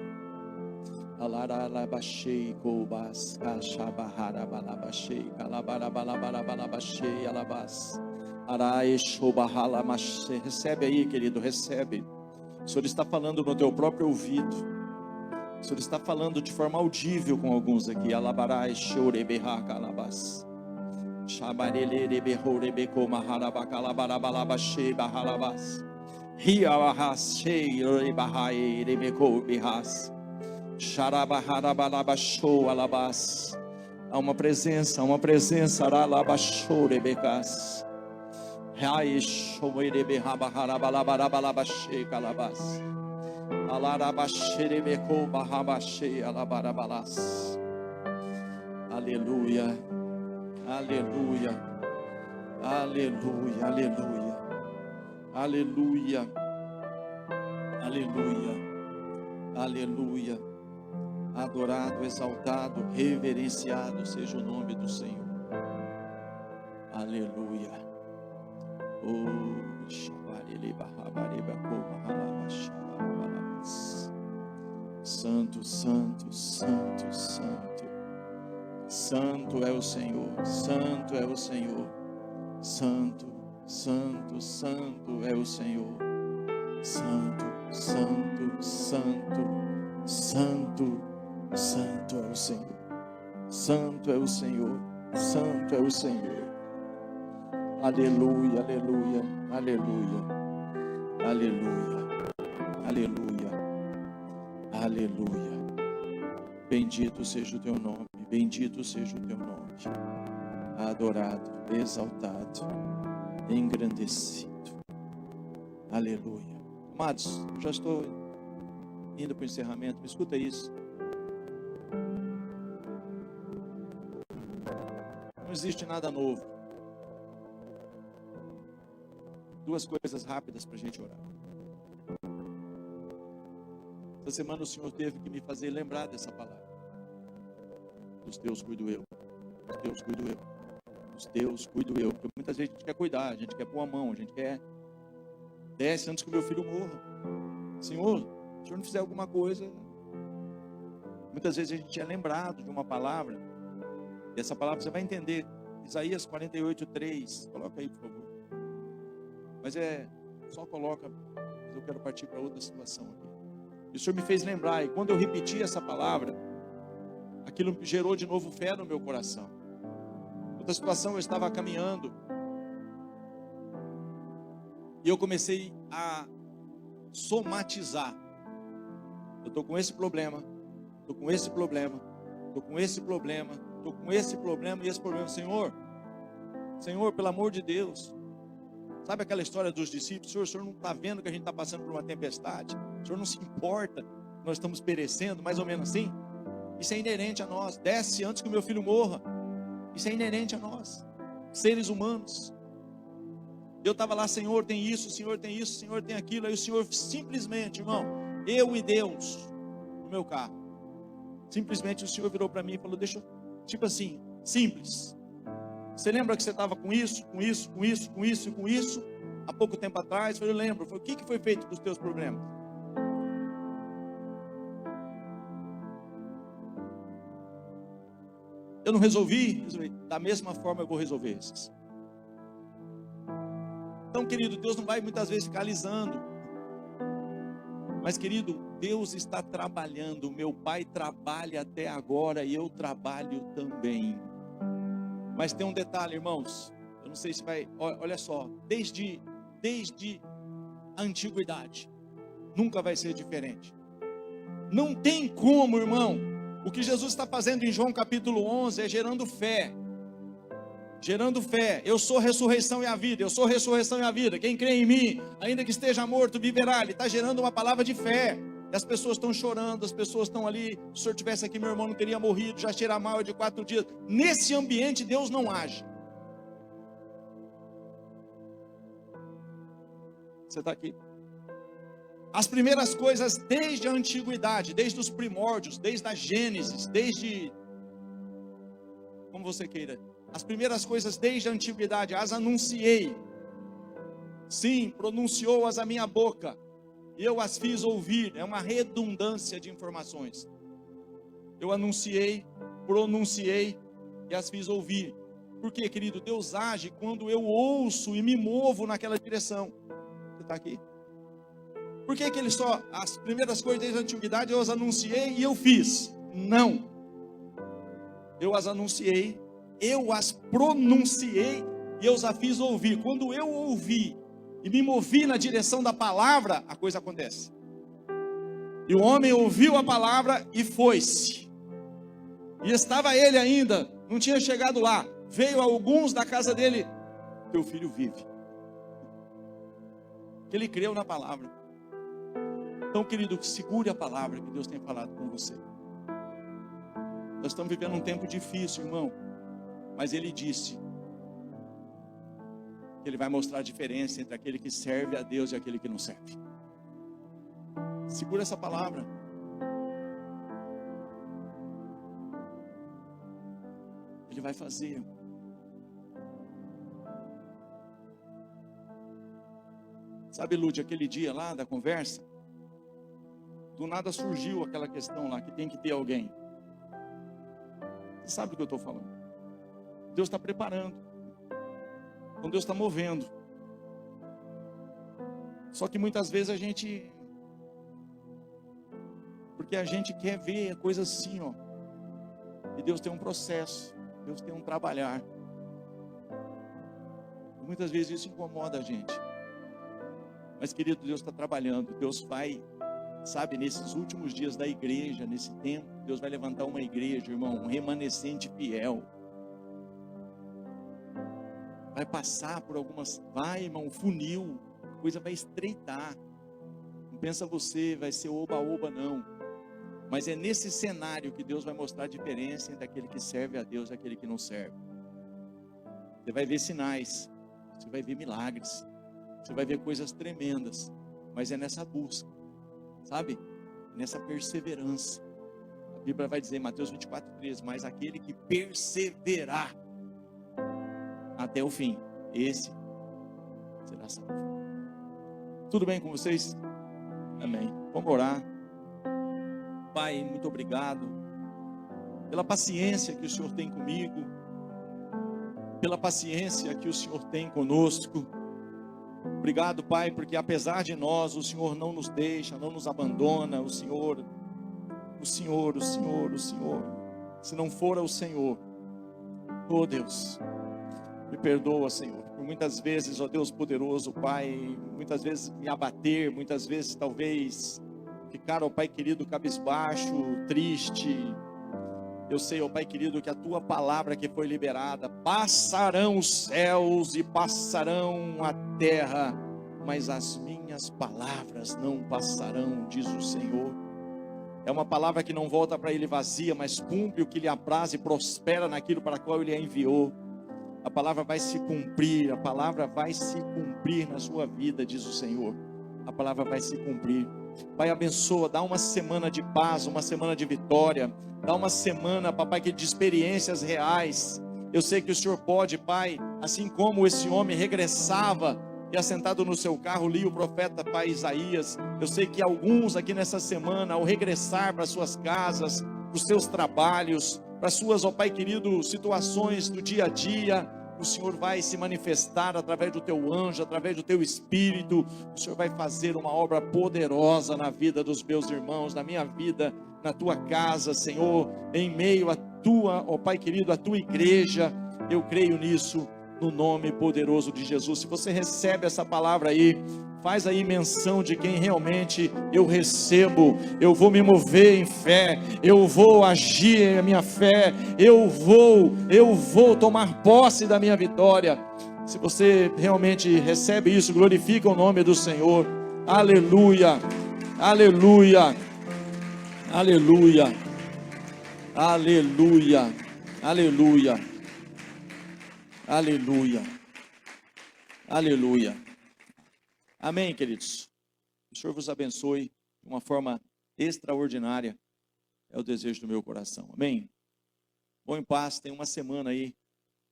Speaker 1: Alaralabashei kobas kashabaharabalabashi kalabarabalabalabashi alabas. Arai shobahalamashi. Recebe aí, querido, recebe. O Senhor está falando no teu próprio ouvido. O Senhor está falando de forma audível com alguns aqui. Alabarai, choreberra, calabas. Shabarele, behorebeco, maharabacalabarabalaba, shebahalabas. Riabahas, sheirebahai, rebeco, behas. Sharabaharabalaba, show, alabas. Há uma presença, aralabashou, rebecas. Rai, shoerebehabaharabalabarabalaba, shekalabas. Alarabasherebeco, bahabashe, alabarabalas. Aleluia. Aleluia, aleluia, aleluia, aleluia, aleluia, aleluia. Adorado, exaltado, reverenciado seja o nome do Senhor. Aleluia. Oh, santo, santo, santo, santo. Santo é o Senhor, santo é o Senhor, santo, santo, santo é o Senhor, santo, santo, santo, santo, santo é o Senhor, santo é o Senhor, santo é o Senhor. Aleluia, aleluia, aleluia, aleluia, aleluia, aleluia. Bendito seja o teu nome. Bendito seja o teu nome, adorado, exaltado, engrandecido. Aleluia. Amados, já estou indo para o encerramento, me escuta isso. Não existe nada novo. Duas coisas rápidas para a gente orar. Essa semana o Senhor teve que me fazer lembrar dessa palavra. Dos teus cuido eu, dos teus cuido eu, dos teus cuido eu. Porque muitas vezes a gente quer cuidar, a gente quer pôr a mão, a gente quer desce antes que o meu filho morra. Senhor, se o Senhor não fizer alguma coisa. Muitas vezes a gente é lembrado de uma palavra, e essa palavra você vai entender. Isaías 48:3, coloca aí por favor. Mas só coloca, mas eu quero partir para outra situação aqui. E o Senhor me fez lembrar, e quando eu repeti essa palavra, aquilo gerou de novo fé no meu coração. Outra situação, eu estava caminhando e eu comecei a somatizar. Eu estou com esse problema, estou com esse problema, estou com esse problema, estou com esse problema e esse problema. Senhor, pelo amor de Deus. Sabe aquela história dos discípulos? O Senhor não está vendo que a gente está passando por uma tempestade? O Senhor não se importa, nós estamos perecendo, mais ou menos assim? Isso é inerente a nós. Desce antes que o meu filho morra. Isso é inerente a nós, seres humanos. Eu estava lá, Senhor tem isso, Senhor tem isso, Senhor tem aquilo. Aí o Senhor simplesmente, irmão, eu e Deus no meu carro. Simplesmente o Senhor virou para mim e falou, deixa eu, tipo assim, simples. Você lembra que você estava com isso, com isso, com isso, com isso e com isso há pouco tempo atrás? Eu lembro. O que foi feito com os teus problemas? Eu não resolvi, da mesma forma eu vou resolver esses. Então, querido, Deus não vai muitas vezes ficar alisando. Mas, querido, Deus está trabalhando. Meu pai trabalha até agora e eu trabalho também. Mas tem um detalhe, irmãos. Eu não sei se vai... Olha só, desde a antiguidade, nunca vai ser diferente. Não tem como, irmão. O que Jesus está fazendo em João capítulo 11 é gerando fé. Gerando fé. Eu sou a ressurreição e a vida. Eu sou a ressurreição e a vida. Quem crê em mim, ainda que esteja morto, viverá. Ele está gerando uma palavra de fé. E as pessoas estão chorando, as pessoas estão ali. Se o senhor tivesse aqui, meu irmão não teria morrido. Já cheira mal de 4 dias. Nesse ambiente, Deus não age. Você está aqui? As primeiras coisas desde a antiguidade, desde os primórdios, desde a Gênesis, desde... como você queira. As primeiras coisas desde a antiguidade, as anunciei. Sim, pronunciou-as a minha boca. E eu as fiz ouvir. É uma redundância de informações. Eu anunciei, pronunciei e as fiz ouvir. Por quê, querido? Deus age quando eu ouço e me movo naquela direção. Você está aqui? Por que ele só, as primeiras coisas desde a antiguidade eu as anunciei e eu fiz? Não. Eu as anunciei, eu as pronunciei e eu as fiz ouvir. Quando eu ouvi e me movi na direção da palavra, a coisa acontece. E o homem ouviu a palavra e foi-se. E estava ele ainda, não tinha chegado lá. Veio alguns da casa dele, teu filho vive. Ele creu na palavra. Então, querido, segure a palavra que Deus tem falado com você. Nós estamos vivendo um tempo difícil, irmão. Mas Ele disse que Ele vai mostrar a diferença entre aquele que serve a Deus e aquele que não serve. Segura essa palavra. Ele vai fazer. Sabe, Lúcia, aquele dia lá da conversa, do nada surgiu aquela questão lá, que tem que ter alguém. Você sabe do que eu estou falando. Deus está preparando. Então Deus está movendo. Só que muitas vezes a gente... Porque a gente quer ver a coisa assim, ó. E Deus tem um processo. Deus tem um trabalhar. E muitas vezes isso incomoda a gente. Mas, querido, Deus está trabalhando. Deus vai, sabe, nesses últimos dias da igreja, nesse tempo, Deus vai levantar uma igreja, irmão, um remanescente fiel. Vai passar por algumas, vai, irmão, um funil, a coisa vai estreitar. Não pensa você, vai ser oba-oba, não. Mas é nesse cenário que Deus vai mostrar a diferença entre aquele que serve a Deus e aquele que não serve. Você vai ver sinais, você vai ver milagres, você vai ver coisas tremendas, mas é nessa busca, sabe? Nessa perseverança. A Bíblia vai dizer em Mateus 24:13, mas aquele que perseverar até o fim, esse será salvo. Tudo bem com vocês? Amém. Vamos orar. Pai, muito obrigado pela paciência que o Senhor tem comigo, pela paciência que o Senhor tem conosco. Obrigado, Pai, porque apesar de nós, o Senhor não nos deixa, não nos abandona. O Senhor. Se não for o Senhor, oh Deus, me perdoa, Senhor, por muitas vezes, ó Deus poderoso, Pai, muitas vezes me abater, muitas vezes talvez ficar, ó Pai querido, cabisbaixo, triste. Eu sei, ó Pai querido, que a Tua palavra que foi liberada, passarão os céus e passarão a terra, mas as minhas palavras não passarão, diz o Senhor. É uma palavra que não volta para Ele vazia, mas cumpre o que lhe apraz e prospera naquilo para qual Ele a enviou. A palavra vai se cumprir, a palavra vai se cumprir na sua vida, diz o Senhor. A palavra vai se cumprir. Pai, abençoa, dá uma semana de paz, uma semana de vitória, dá uma semana, papai, de experiências reais. Eu sei que o Senhor pode, Pai, assim como esse homem regressava e assentado no seu carro, lia o profeta, Pai, Isaías. Eu sei que alguns aqui nessa semana, ao regressar para suas casas, para os seus trabalhos, para suas, ó Pai querido, situações do dia a dia, o Senhor vai se manifestar através do Teu anjo, através do Teu Espírito. O Senhor vai fazer uma obra poderosa na vida dos meus irmãos, na minha vida, na Tua casa, Senhor, em meio à Tua, ó Pai querido, à Tua igreja. Eu creio nisso, no nome poderoso de Jesus. Se você recebe essa palavra aí, faz aí menção de quem realmente eu recebo. Eu vou me mover em fé, eu vou agir em minha fé, eu vou tomar posse da minha vitória. Se você realmente recebe isso, glorifica o nome do Senhor. Aleluia, aleluia, aleluia, aleluia, aleluia, aleluia, aleluia. Amém, queridos. O Senhor vos abençoe de uma forma extraordinária. É o desejo do meu coração. Amém. Vão em paz. Tem uma semana aí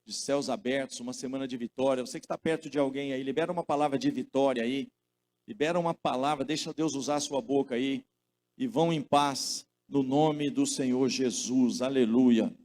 Speaker 1: de céus abertos, uma semana de vitória. Você que está perto de alguém aí, libera uma palavra de vitória aí. Libera uma palavra, deixa Deus usar a sua boca aí. E vão em paz no nome do Senhor Jesus. Aleluia.